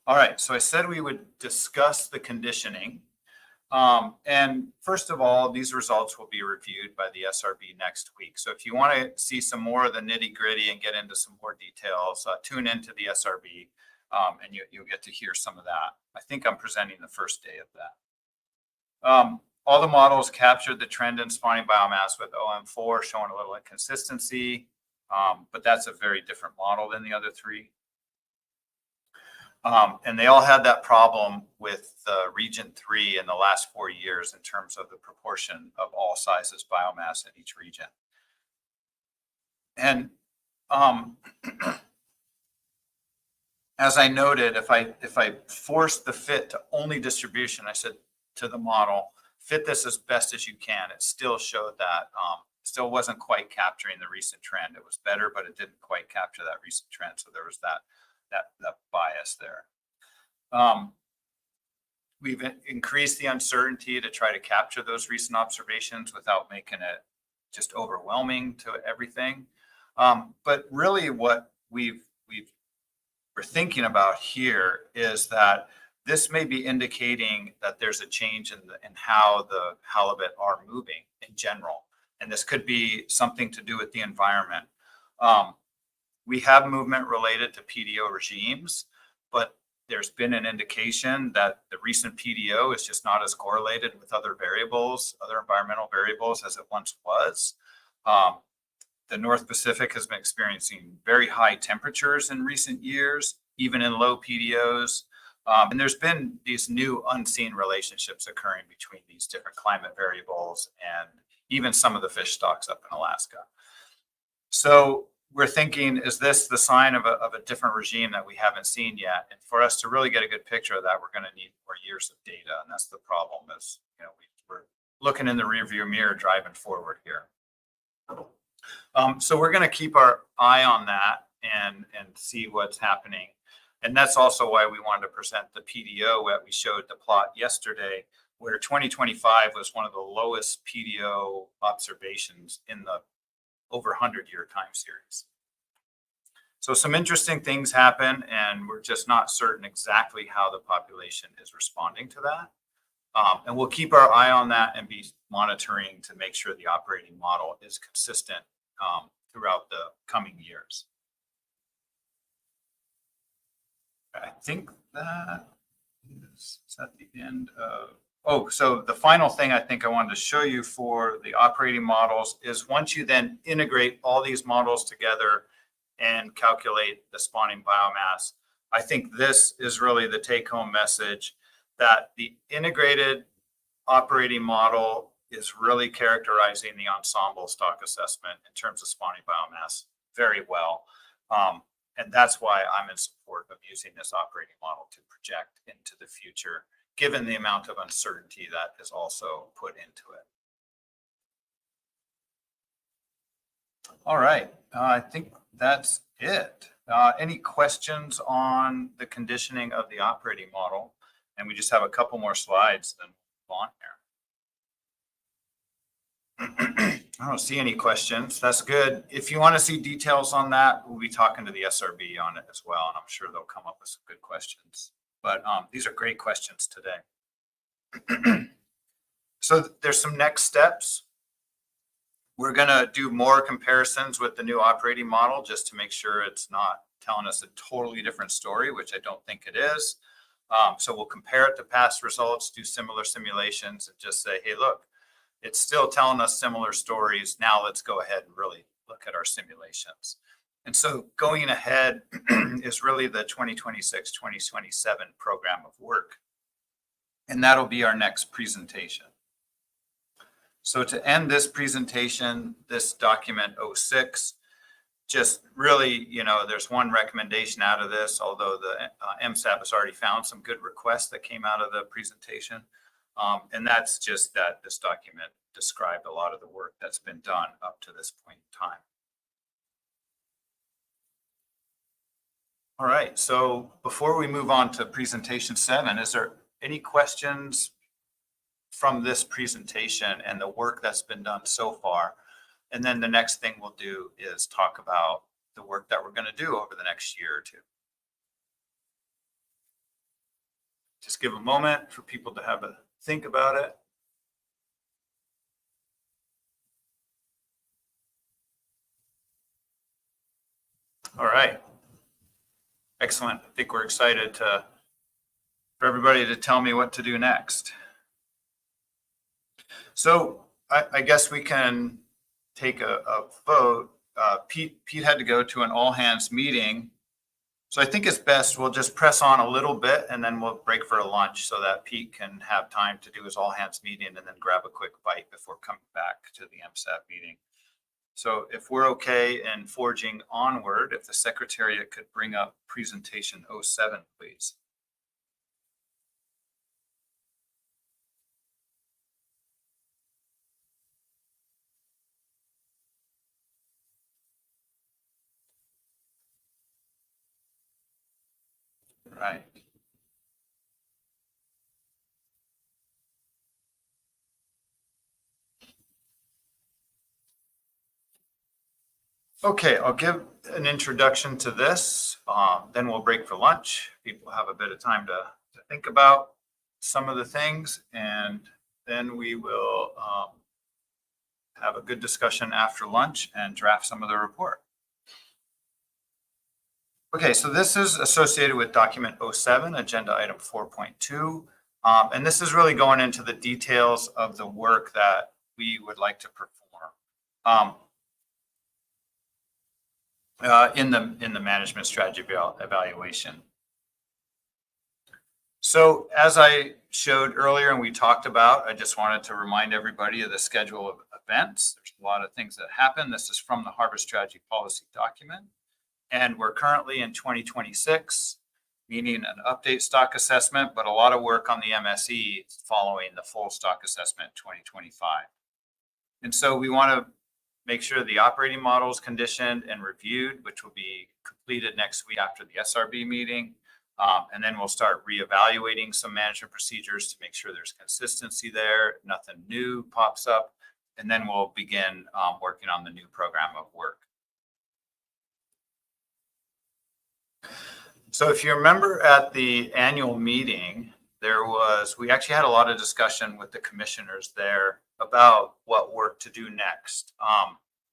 All right, so I said we would discuss the conditioning. And first of all, these results will be reviewed by the SRB next week. So if you want to see some more of the nitty gritty and get into some more details, tune into the SRB. And you'll get to hear some of that. I think I'm presenting the first day of that. All the models captured the trend in spawning biomass with OM4 showing a little inconsistency, but that's a very different model than the other three. And they all had that problem with region 3 in the last 4 years in terms of the proportion of all sizes biomass in each region. And as I noted, if I force the fit to only distribution, I said to the model, fit this as best as you can. It still showed that, still wasn't quite capturing the recent trend. It was better, but it didn't quite capture that recent trend. So there was that bias there. We've increased the uncertainty to try to capture those recent observations without making it just overwhelming to everything. But really what we're thinking about here is that this may be indicating that there's a change in how the halibut are moving in general. And this could be something to do with the environment. We have movement related to PDO regimes, but there's been an indication that the recent PDO is just not as correlated with other variables, other environmental variables as it once was. The North Pacific has been experiencing very high temperatures in recent years, even in low PDOs. And there's been these new unseen relationships occurring between these different climate variables and even some of the fish stocks up in Alaska. So we're thinking, is this the sign of a different regime that we haven't seen yet? And for us to really get a good picture of that, we're going to need more years of data. And that's the problem is, we're looking in the rearview mirror driving forward here. So we're going to keep our eye on that and see what's happening. And that's also why we wanted to present the PDO that we showed the plot yesterday, where 2025 was one of the lowest PDO observations in the over 100-year time series. So some interesting things happen, and we're just not certain exactly how the population is responding to that. And we'll keep our eye on that and be monitoring to make sure the operating model is consistent throughout the coming years. I think that is at the end of, so the final thing I think I wanted to show you for the operating models is once you then integrate all these models together and calculate the spawning biomass, I think this is really the take-home message that the integrated operating model is really characterizing the ensemble stock assessment in terms of spawning biomass very well. And that's why I'm in support of using this operating model to project into the future, given the amount of uncertainty that is also put into it. All right, I think that's it. Any questions on the conditioning of the operating model? And we just have a couple more slides, then move on here. I don't see any questions. That's good. If you want to see details on that, we'll be talking to the SRB on it as well, and I'm sure they'll come up with some good questions. But these are great questions today. So there's some next steps. We're going to do more comparisons with the new operating model just to make sure it's not telling us a totally different story, which I don't think it is. So we'll compare it to past results, do similar simulations, and just say, hey, look, it's still telling us similar stories. Now let's go ahead and really look at our simulations. And so going ahead is really the 2026-2027 program of work. And that'll be our next presentation. So to end this presentation, this document 06, just really, there's one recommendation out of this, although the MSAB has already found some good requests that came out of the presentation. And that's just that this document described a lot of the work that's been done up to this point in time. All right, so before we move on to presentation 7, is there any questions from this presentation and the work that's been done so far? And then the next thing we'll do is talk about the work that we're going to do over the next year or two. Just give a moment for people to have a think about it. All right. Excellent. I think we're excited for everybody to tell me what to do next. So I guess we can take a vote. Pete had to go to an all hands meeting. So I think it's best we'll just press on a little bit and then we'll break for a lunch so that Pete can have time to do his all hands meeting and then grab a quick bite before coming back to the MSAB meeting. So if we're okay in forging onward, if the Secretariat could bring up presentation 07, please. Right. Okay, I'll give an introduction to this, then we'll break for lunch. People have a bit of time to think about some of the things, and then we will have a good discussion after lunch and draft some of the report. Okay, so this is associated with document 07, agenda item 4.2. And this is really going into the details of the work that we would like to perform in the management strategy evaluation. So as I showed earlier and we talked about, I just wanted to remind everybody of the schedule of events. There's a lot of things that happen. This is from the Harvest Strategy Policy document. And we're currently in 2026, meaning an update stock assessment, but a lot of work on the MSE following the full stock assessment 2025. And so we want to make sure the operating model is conditioned and reviewed, which will be completed next week after the SRB meeting. And then we'll start reevaluating some management procedures to make sure there's consistency there, nothing new pops up. And then we'll begin working on the new program of work. So if you remember at the annual meeting, we actually had a lot of discussion with the commissioners there about what work to do next.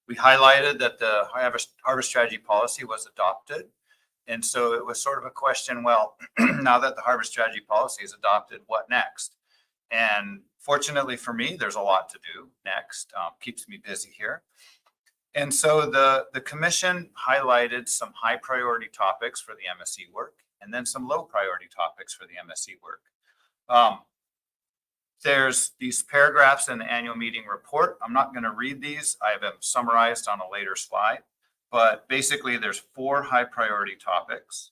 We highlighted that the Harvest Strategy Policy was adopted. And so it was sort of a question, well, now that the Harvest Strategy Policy is adopted, what next? And fortunately for me, there's a lot to do next. Keeps me busy here. And so the commission highlighted some high priority topics for the MSE work and then some low priority topics for the MSE work. There's these paragraphs in the annual meeting report. I'm not going to read these. I have them summarized on a later slide. But basically, there's 4 high priority topics.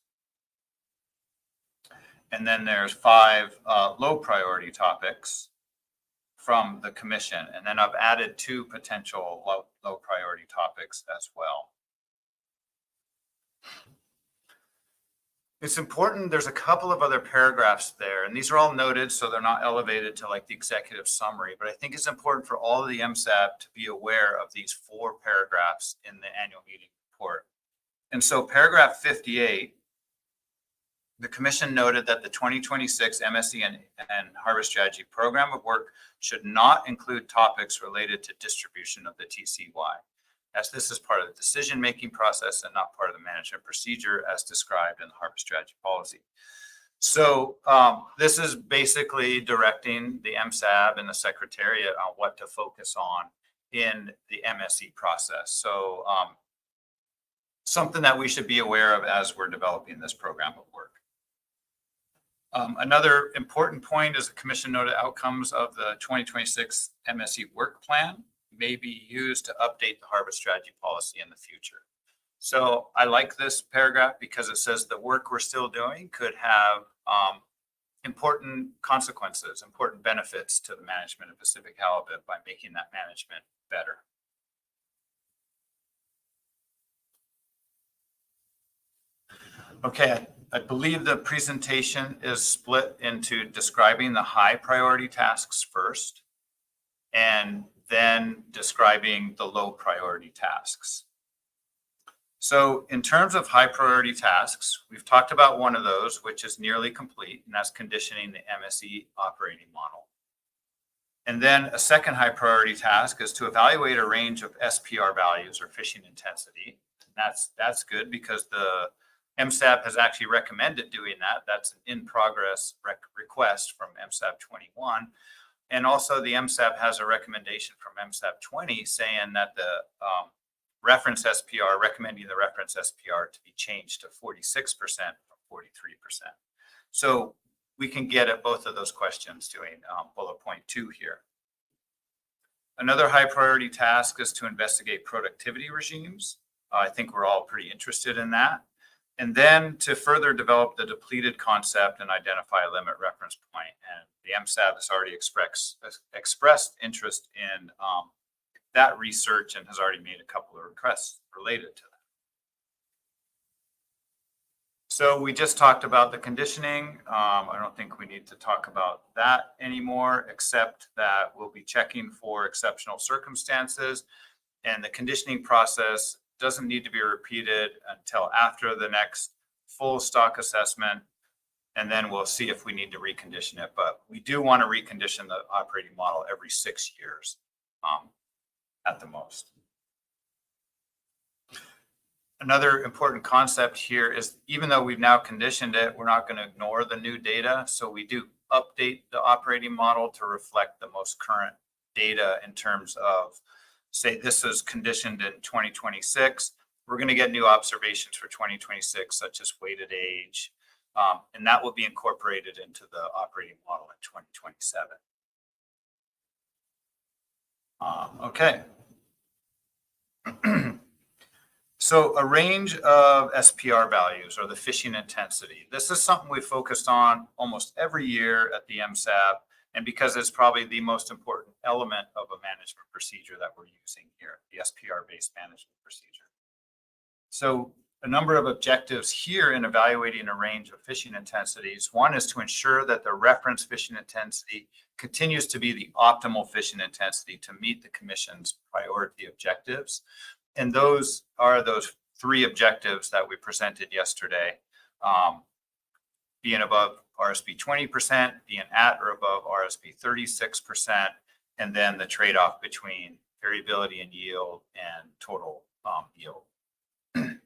And then there's 5 low priority topics from the commission. And then I've added 2 potential low priority topics as well. It's important, there's a couple of other paragraphs there, and these are all noted, so they're not elevated to like the executive summary, but I think it's important for all of the MSAB to be aware of these 4 paragraphs in the annual meeting report. And so paragraph 58, the commission noted that the 2026 MSE and Harvest Strategy Program of Work should not include topics related to distribution of the TCY, as this is part of the decision-making process and not part of the management procedure as described in the Harvest Strategy Policy. So this is basically directing the MSAB and the Secretariat on what to focus on in the MSE process. So something that we should be aware of as we're developing this program of work. Another important point is the commission noted outcomes of the 2026 MSE work plan may be used to update the Harvest Strategy Policy in the future. So I like this paragraph because it says the work we're still doing could have important consequences, important benefits to the management of Pacific Halibut by making that management better. Okay, I believe the presentation is split into describing the high priority tasks first, and then describing the low priority tasks. So in terms of high priority tasks, we've talked about one of those, which is nearly complete, and that's conditioning the MSE operating model. And then a second high priority task is to evaluate a range of SPR values or fishing intensity. That's good because MSAB has actually recommended doing that. That's an in-progress request from MSAB021. And also the MSAB has a recommendation from MSAB020 saying that the reference SPR, recommending the reference SPR to be changed to 46% from 43%. So we can get at both of those questions doing bullet point 2 here. Another high priority task is to investigate productivity regimes. I think we're all pretty interested in that. And then to further develop the depleted concept and identify a limit reference point. And the MSAB has already expressed interest in that research and has already made a couple of requests related to that. So we just talked about the conditioning. I don't think we need to talk about that anymore, except that we'll be checking for exceptional circumstances, and the conditioning process doesn't need to be repeated until after the next full stock assessment, and then we'll see if we need to recondition it. But we do want to recondition the operating model every 6 years at the most. Another important concept here is, even though we've now conditioned it, we're not going to ignore the new data. So we do update the operating model to reflect the most current data in terms of, say, this is conditioned in 2026. We're going to get new observations for 2026, such as weighted age, and that will be incorporated into the operating model in 2027. Okay. So a range of SPR values, or the fishing intensity. This is something we focused on almost every year at the MSAB, and because it's probably the most important element of a management procedure that we're using here, the SPR-based management procedure. So a number of objectives here in evaluating a range of fishing intensities. One is to ensure that the reference fishing intensity continues to be the optimal fishing intensity to meet the Commission's priority objectives. And those are those 3 objectives that we presented yesterday, being above RSP 20%, being at or above RSP 36%, and then the trade-off between variability in yield and total yield. And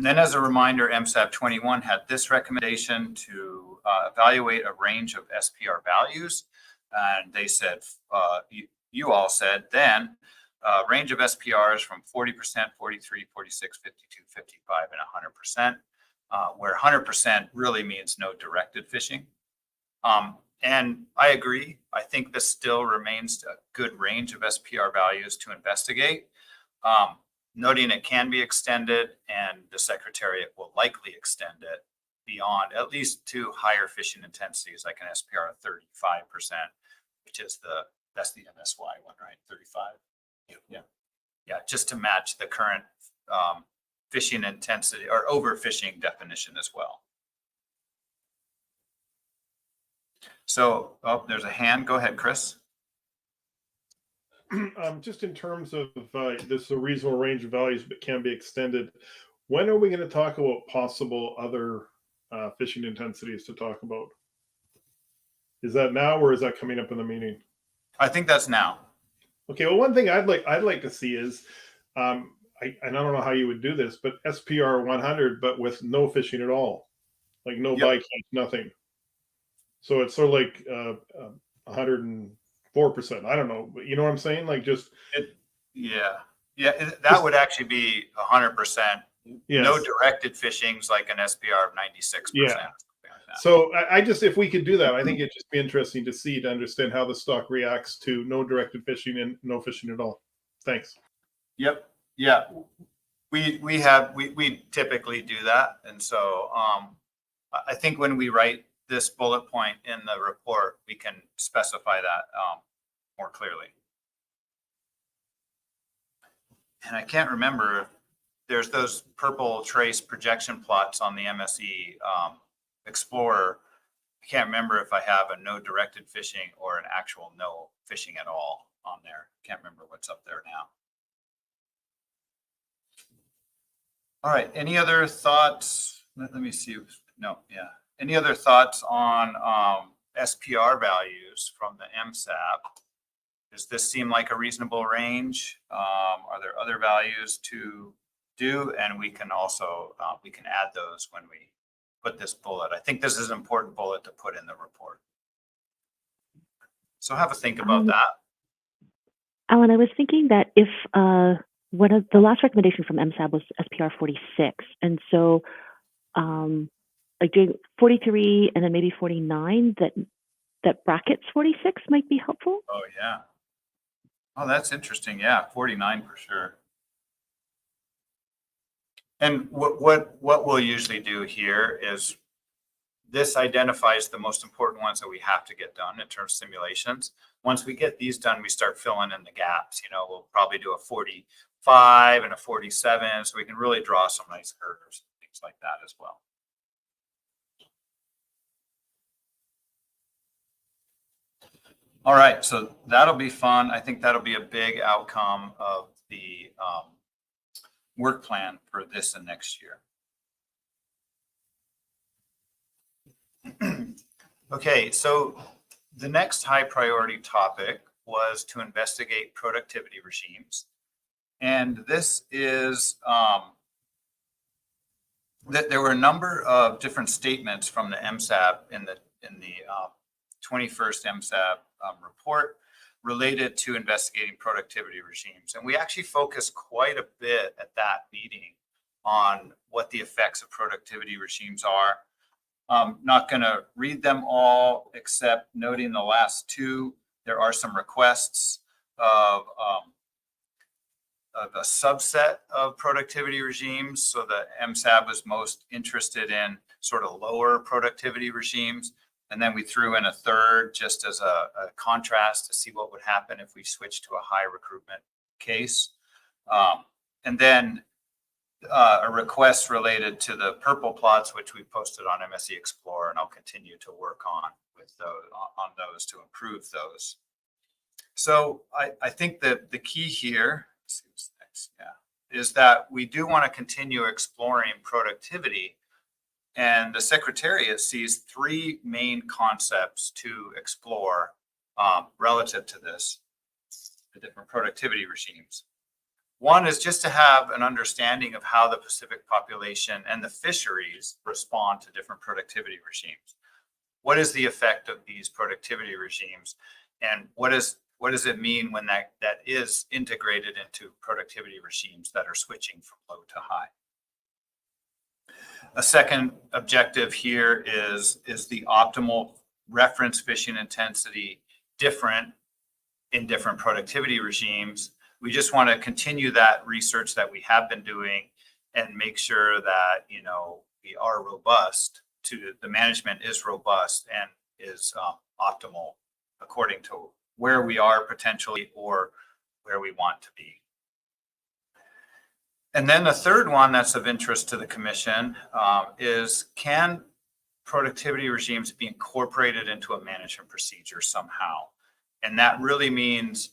then, as a reminder, MSAB 21 had this recommendation to evaluate a range of SPR values. And they said, you all said then, range of SPRs from 40%, 43, 46, 52, 55, and 100%, where 100% really means no directed fishing. And I agree. I think this still remains a good range of SPR values to investigate. Noting it can be extended, and the Secretariat will likely extend it beyond, at least to higher fishing intensities, like an SPR of 35%, which is that's the MSY one, right? 35. Yeah, just to match the current fishing intensity or overfishing definition as well. So, there's a hand. Go ahead, Chris. Just in terms of this is a reasonable range of values but can be extended, when are we going to talk about possible other fishing intensities to talk about? Is that now, or is that coming up in the meeting? I think that's now. Okay, well, one thing I'd like to see is, I don't know how you would do this, but SPR 100, but with no fishing at all, like no bycatch, nothing. So it's sort of like 104%. I don't know, but you know what I'm saying? Like just that would actually be 100%. Yes. No directed fishings, like an SPR of 96%. Yeah. So I just, if we could do that, I think it'd just be interesting to see, to understand how the stock reacts to no directed fishing and no fishing at all. Thanks. Yep. Yeah. We typically do that. And so I think when we write this bullet point in the report, we can specify that more clearly. And I can't remember, there's those purple trace projection plots on the MSE Explorer. I can't remember if I have a no directed fishing or an actual no fishing at all on there. Can't remember what's up there now. All right, any other thoughts? Let me see. No, yeah. Any other thoughts on SPR values from the MSAB? Does this seem like a reasonable range? Are there other values to do, and we can also we can add those when we put this bullet. I think this is an important bullet to put in the report. So have a think about that. Alan, I was thinking that if one of the last recommendation from MSAB was SPR 46, and so like doing 43 and then maybe 49 that brackets 46 might be helpful. Oh yeah. Oh, that's interesting. Yeah, 49 for sure. And what we'll usually do here is this identifies the most important ones that we have to get done in terms of simulations. Once we get these done, we start filling in the gaps. You know, we'll probably do a 45 and a 47, so we can really draw some nice curves, things like that as well. All right, so that'll be fun. I think that'll be a big outcome of the work plan for this and next year. Okay, so the next high priority topic was to investigate productivity regimes. And this is that there were a number of different statements from the MSAB in the 21st MSAB report related to investigating productivity regimes. And we actually focused quite a bit at that meeting on what the effects of productivity regimes are. I'm not going to read them all, except noting the last two. There are some requests of a subset of productivity regimes. So the MSAB was most interested in sort of lower productivity regimes. And then we threw in a third just as a contrast to see what would happen if we switched to a high recruitment case. And then a request related to the purple plots, which we posted on MSE Explorer, and I'll continue to work on with those to improve those. So I think that the key here, let's see what's next, is that we do want to continue exploring productivity. And the Secretariat sees three main concepts to explore relative to this, the different productivity regimes. One is just to have an understanding of how the Pacific population and the fisheries respond to different productivity regimes. What is the effect of these productivity regimes? And what does it mean when that is integrated into productivity regimes that are switching from low to high? A second objective here is the optimal reference fishing intensity different in different productivity regimes? We just want to continue that research that we have been doing and make sure that, you know, we are robust to the management is robust and is optimal according to where we are potentially or where we want to be. And then the third one that's of interest to the Commission is, can productivity regimes be incorporated into a management procedure somehow? And that really means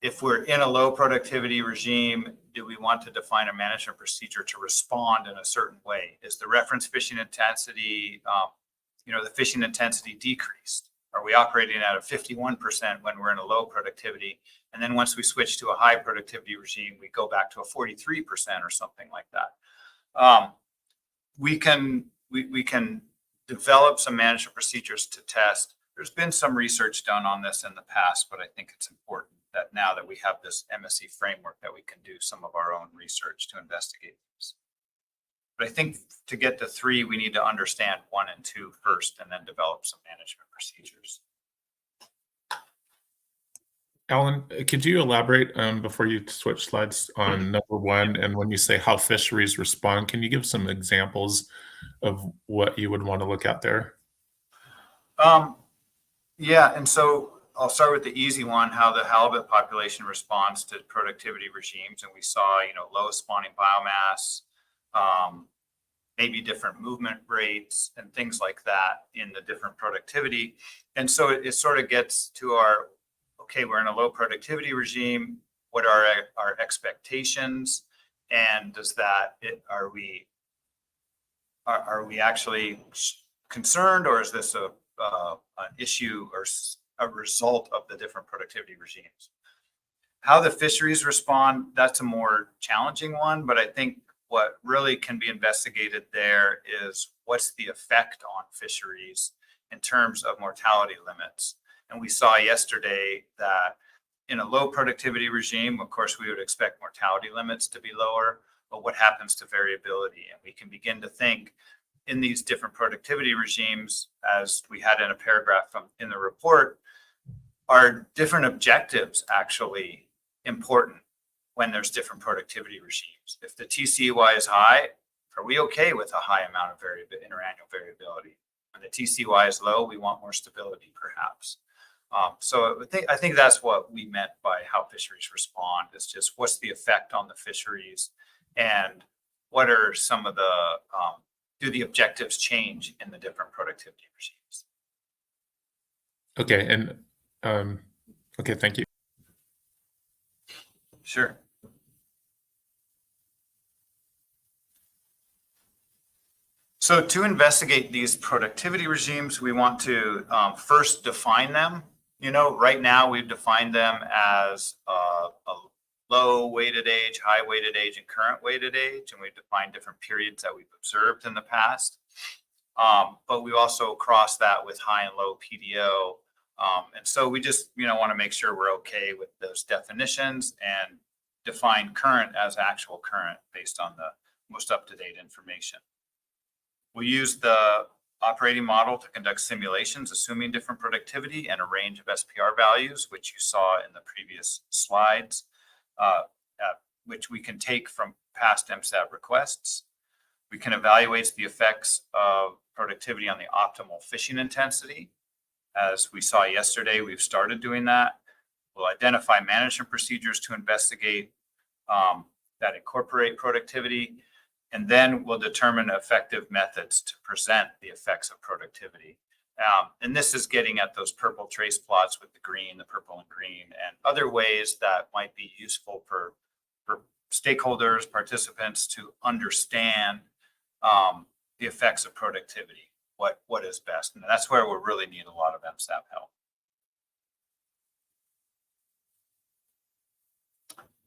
if we're in a low productivity regime, do we want to define a management procedure to respond in a certain way? Is the reference fishing intensity, the fishing intensity decreased? Are we operating at a 51% when we're in a low productivity? And then once we switch to a high productivity regime, we go back to a 43% or something like that. We can develop some management procedures to test. There's been some research done on this in the past, but I think it's important that now that we have this MSE framework that we can do some of our own research to investigate this. But I think to get to three, we need to understand 1 and 2 first and then develop some management procedures. Alan, could you elaborate before you switch slides on number 1? And when you say how fisheries respond, can you give some examples of what you would want to look at there? Yeah, and so I'll start with the easy one, how the halibut population responds to productivity regimes. And we saw, low spawning biomass, maybe different movement rates and things like that in the different productivity. And so it sort of gets to okay, we're in a low productivity regime. What are our expectations? And does are we actually concerned, or is this an issue or a result of the different productivity regimes? How the fisheries respond, that's a more challenging one, but I think what really can be investigated there is what's the effect on fisheries in terms of mortality limits. And we saw yesterday that in a low productivity regime, of course, we would expect mortality limits to be lower, but what happens to variability? And we can begin to think in these different productivity regimes, as we had in a paragraph in the report, are different objectives actually important when there's different productivity regimes? If the TCY is high, are we okay with a high amount of interannual variability? When the TCY is low, we want more stability perhaps. So I think that's what we meant by how fisheries respond. Is just what's the effect on the fisheries, and what are some of the do the objectives change in the different productivity regimes? Okay, and okay, thank you. Sure. So to investigate these productivity regimes, we want to first define them. You know, right now we've defined them as a low weighted age, high weighted age, and current weighted age, and we've defined different periods that we've observed in the past. But we also crossed that with high and low PDO. And so we just, want to make sure we're okay with those definitions and define current as actual current based on the most up-to-date information. We use the operating model to conduct simulations, assuming different productivity and a range of SPR values, which you saw in the previous slides, which we can take from past MSAB requests. We can evaluate the effects of productivity on the optimal fishing intensity. As we saw yesterday, we've started doing that. We'll identify management procedures to investigate that incorporate productivity, and then we'll determine effective methods to present the effects of productivity. And this is getting at those purple trace plots with the green, the purple and green, and other ways that might be useful for stakeholders, participants to understand the effects of productivity, what is best. And that's where we really need a lot of MSAB help.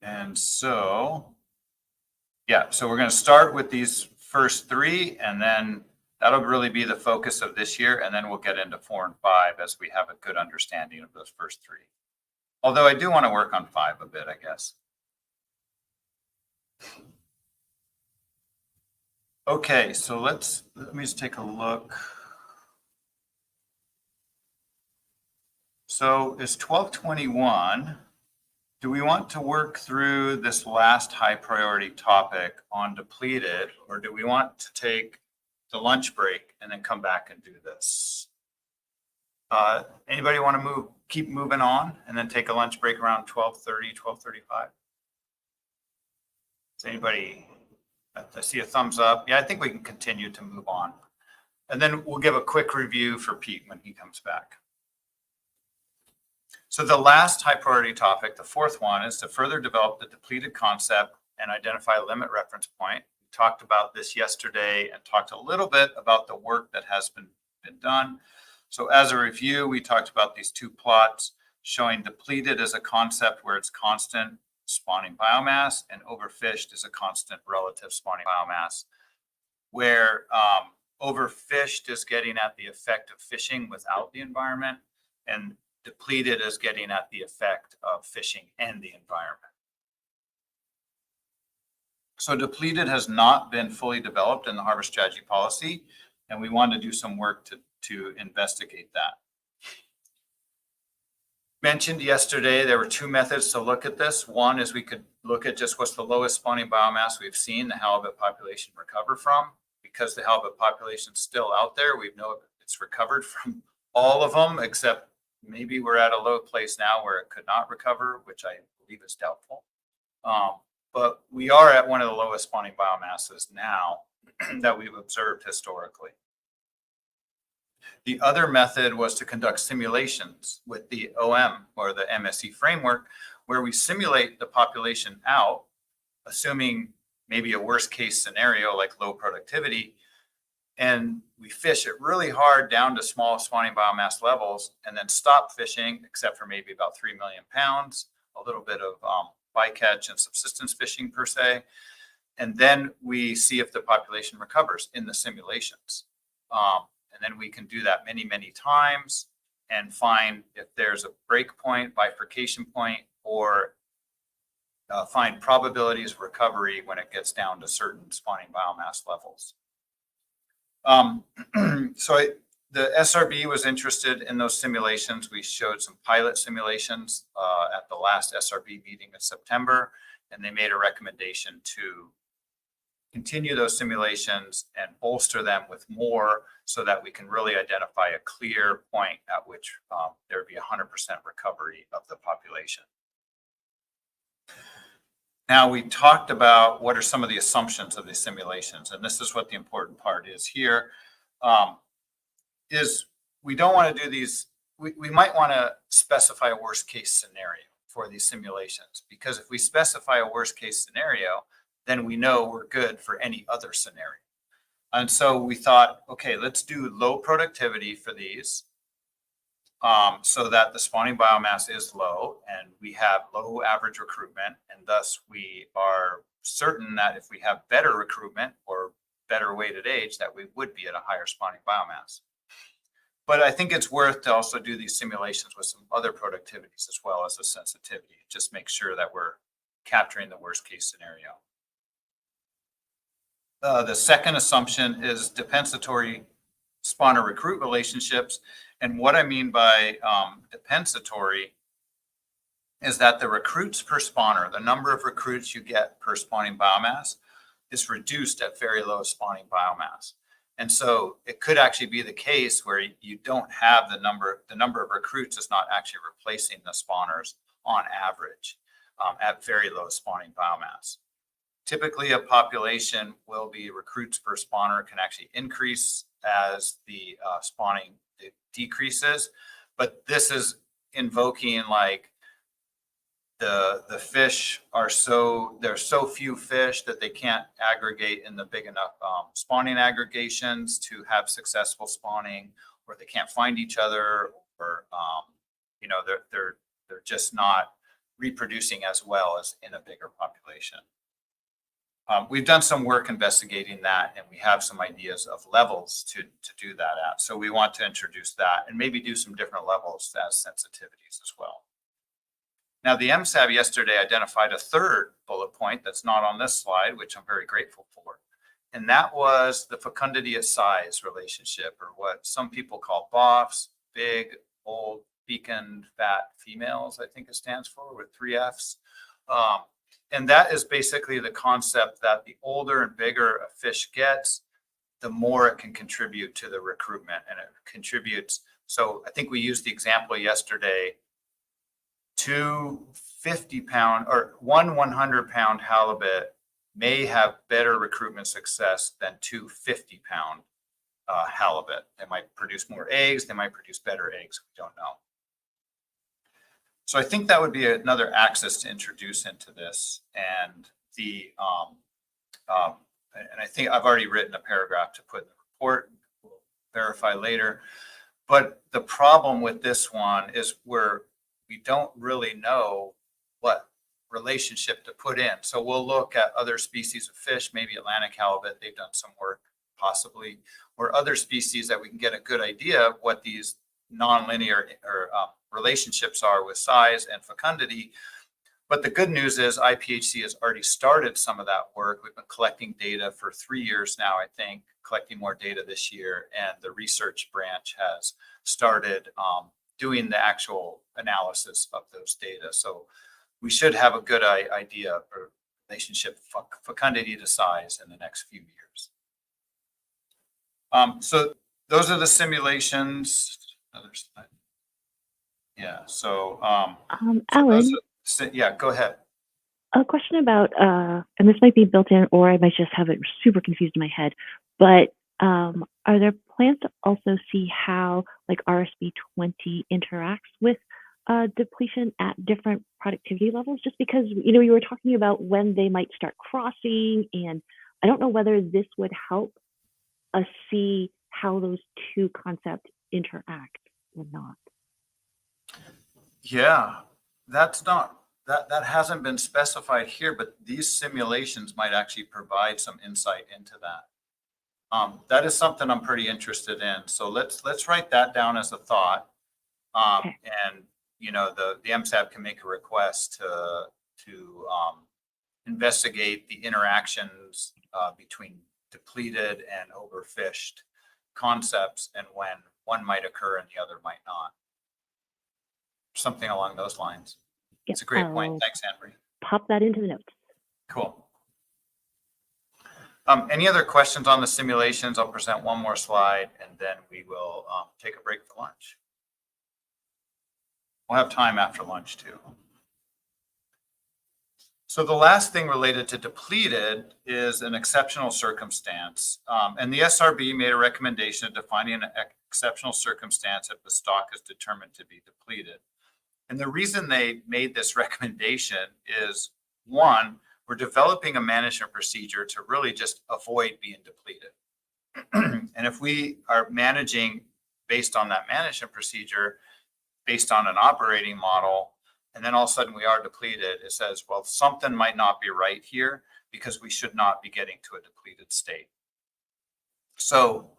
And so, so we're going to start with these first three, and then that'll really be the focus of this year. And then we'll get into 4 and 5 as we have a good understanding of those first three. Although I do want to work on 5 a bit, I guess. Okay, so let me just take a look. So it's 12:21. Do we want to work through this last high priority topic on depleted, or do we want to take the lunch break and then come back and do this? Anybody want to keep moving on and then take a lunch break around 12:30, 12:35? Does anybody, I see a thumbs up. Yeah, I think we can continue to move on. And then we'll give a quick review for Pete when he comes back. So the last high priority topic, the 4th one, is to further develop the depleted concept and identify a limit reference point. We talked about this yesterday and talked a little bit about the work that has been done. So as a review, we talked about these 2 plots showing depleted as a concept where it's constant spawning biomass, and overfished is a constant relative spawning biomass, where overfished is getting at the effect of fishing without the environment, and depleted is getting at the effect of fishing and the environment. So depleted has not been fully developed in the harvest strategy policy, and we want to do some work to investigate that. Mentioned yesterday, there were 2 methods to look at this. One is we could look at just what's the lowest spawning biomass we've seen the halibut population recover from. Because the halibut population is still out there, we know it's recovered from all of them, except maybe we're at a low place now where it could not recover, which I believe is doubtful. But we are at one of the lowest spawning biomasses now that we've observed historically. The other method was to conduct simulations with the OM, or the MSE framework, where we simulate the population out, assuming maybe a worst case scenario like low productivity, and we fish it really hard down to small spawning biomass levels and then stop fishing, except for maybe about 3 million pounds, a little bit of bycatch and subsistence fishing per se. And then we see if the population recovers in the simulations. And then we can do that many, many times and find if there's a break point, bifurcation point, or find probabilities of recovery when it gets down to certain spawning biomass levels. The SRB was interested in those simulations. We showed some pilot simulations at the last SRB meeting in September, and they made a recommendation to continue those simulations and bolster them with more so that we can really identify a clear point at which there would be 100% recovery of the population. Now, we talked about what are some of the assumptions of these simulations, and this is what the important part is here. Is we don't want to do these, we might want to specify a worst case scenario for these simulations, because if we specify a worst case scenario, then we know we're good for any other scenario. And so we thought, okay, let's do low productivity for these so that the spawning biomass is low and we have low average recruitment. And thus we are certain that if we have better recruitment or better weighted age, that we would be at a higher spawning biomass. But I think it's worth to also do these simulations with some other productivities as well as a sensitivity. Just make sure that we're capturing the worst case scenario. The second assumption is depensatory spawner recruit relationships. And what I mean by depensatory is that the recruits per spawner, the number of recruits you get per spawning biomass, is reduced at very low spawning biomass. And so it could actually be the case where you don't have the number of recruits is not actually replacing the spawners on average at very low spawning biomass. Typically, a population will be recruits per spawner can actually increase as the spawning decreases, but this is invoking like the fish are there's so few fish that they can't aggregate in the big enough spawning aggregations to have successful spawning, or they can't find each other, or they're just not reproducing as well as in a bigger population. We've done some work investigating that, and we have some ideas of levels to do that at. So we want to introduce that and maybe do some different levels as sensitivities as well. Now, the MSAB yesterday identified a third bullet point that's not on this slide, which I'm very grateful for. And that was the fecundity at size relationship, or what some people call BOFs, big, old, fecund, fat females, I think it stands for, with 3 Fs. And that is basically the concept that the older and bigger a fish gets, the more it can contribute to the recruitment, and it contributes. So I think we used the example yesterday, 2 50-pound or 1 100-pound halibut may have better recruitment success than 2 50-pound halibut. They might produce more eggs, they might produce better eggs, we don't know. So I think that would be another axis to introduce into this. And and I think I've already written a paragraph to put in the report, we'll verify later. But the problem with this one is we don't really know what relationship to put in. So we'll look at other species of fish, maybe Atlantic halibut, they've done some work possibly, or other species that we can get a good idea of what these nonlinear or relationships are with size and fecundity. But the good news is IPHC has already started some of that work. We've been collecting data for 3 years now, I think, collecting more data this year. And the research branch has started doing the actual analysis of those data. So we should have a good idea of relationship fecundity to size in the next few years. So those are the simulations. Another slide. Yeah, so Alan, yeah, go ahead. a question about, and this might be built in, or I might just have it super confused in my head, but are there plans to also see how like RSB20 interacts with depletion at different productivity levels? Just because, you were talking about when they might start crossing, and I don't know whether this would help us see how those two concepts interact or not. Yeah, that's not that hasn't been specified here, but these simulations might actually provide some insight into that. That is something I'm pretty interested in. So let's write that down as a thought. Okay. And you know, the MSAB can make a request to investigate the interactions between depleted and overfished concepts and when one might occur and the other might not. Something along those lines. Yep, It's a great point. I'll Thanks, Anne-Marie. pop that into the notes. Cool. Any other questions on the simulations? I'll present one more slide and then we will take a break for lunch. We'll have time after lunch too. So the last thing related to depleted is an exceptional circumstance. And the SRB made a recommendation of defining an exceptional circumstance if the stock is determined to be depleted. And the reason they made this recommendation is, one, we're developing a management procedure to really just avoid being depleted. And if we are managing based on that management procedure, based on an operating model, and then all of a sudden we are depleted, it says, well, something might not be right here because we should not be getting to a depleted state. So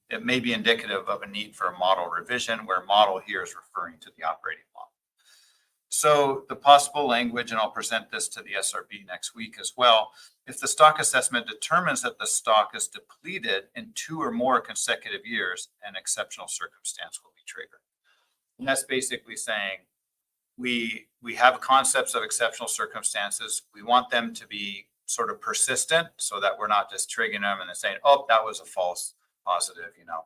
it may be indicative of a need for a model revision, where model here is referring to the operating model. So the possible language, and I'll present this to the SRB next week as well, if the stock assessment determines that the stock is depleted in 2 or more consecutive years, an exceptional circumstance will be triggered. And that's basically saying we have concepts of exceptional circumstances. We want them to be sort of persistent so that we're not just triggering them and then saying, oh, that was a false positive, you know.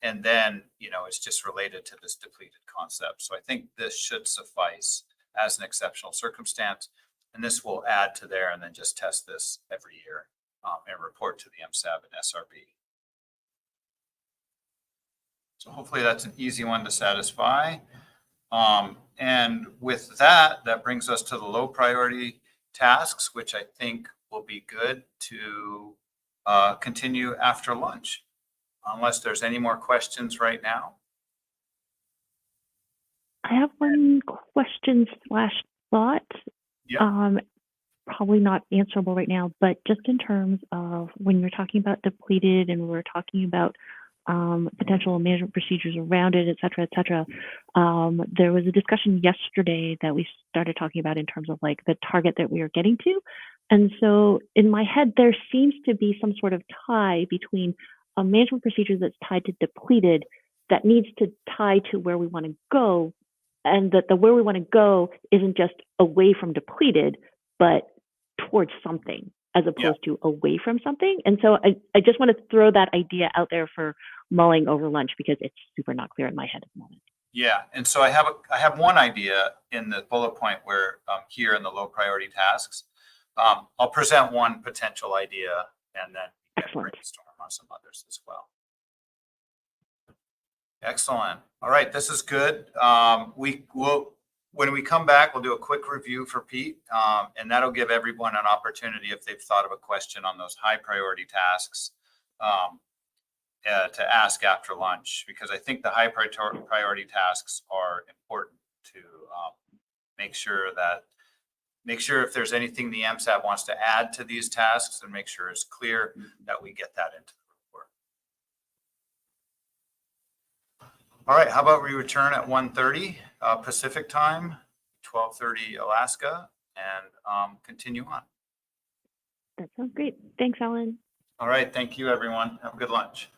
And then, you know, it's just related to this depleted concept. So I think this should suffice as an exceptional circumstance. And this will add to there and then just test this every year and report to the MSAB and SRB. So hopefully that's an easy one to satisfy. And with that, that brings us to the low priority tasks, which I think will be good to continue after lunch, unless there's any more questions right now. I have one question / thought. Yeah. Probably not answerable right now, but just in terms of when you're talking about depleted and we're talking about potential management procedures around it, et cetera, there was a discussion yesterday that we started talking about in terms of like the target that we are getting to. And so in my head, there seems to be some sort of tie between a management procedure that's tied to depleted that needs to tie to where we want to go, and that the where we want to go isn't just away from depleted, but towards something as opposed to away from something. And so I just want to throw that idea out there for mulling over lunch because it's super not clear in my head at the moment. Yeah, and so I have one idea in the bullet point where here in the low priority tasks, I'll present one potential idea and then brainstorm on some others as well. Excellent. All right, this is good. When we come back, we'll do a quick review for Pete, and that'll give everyone an opportunity if they've thought of a question on those high priority tasks to ask after lunch, because I think the high priority tasks are important to make sure if there's anything the MSAB wants to add to these tasks, and make sure it's clear that we get that into the report. All right, how about we return at 1:30 Pacific time, 12:30 Alaska, and continue on. That sounds great. Thanks, Alan. All right, thank you, everyone. Have a good lunch.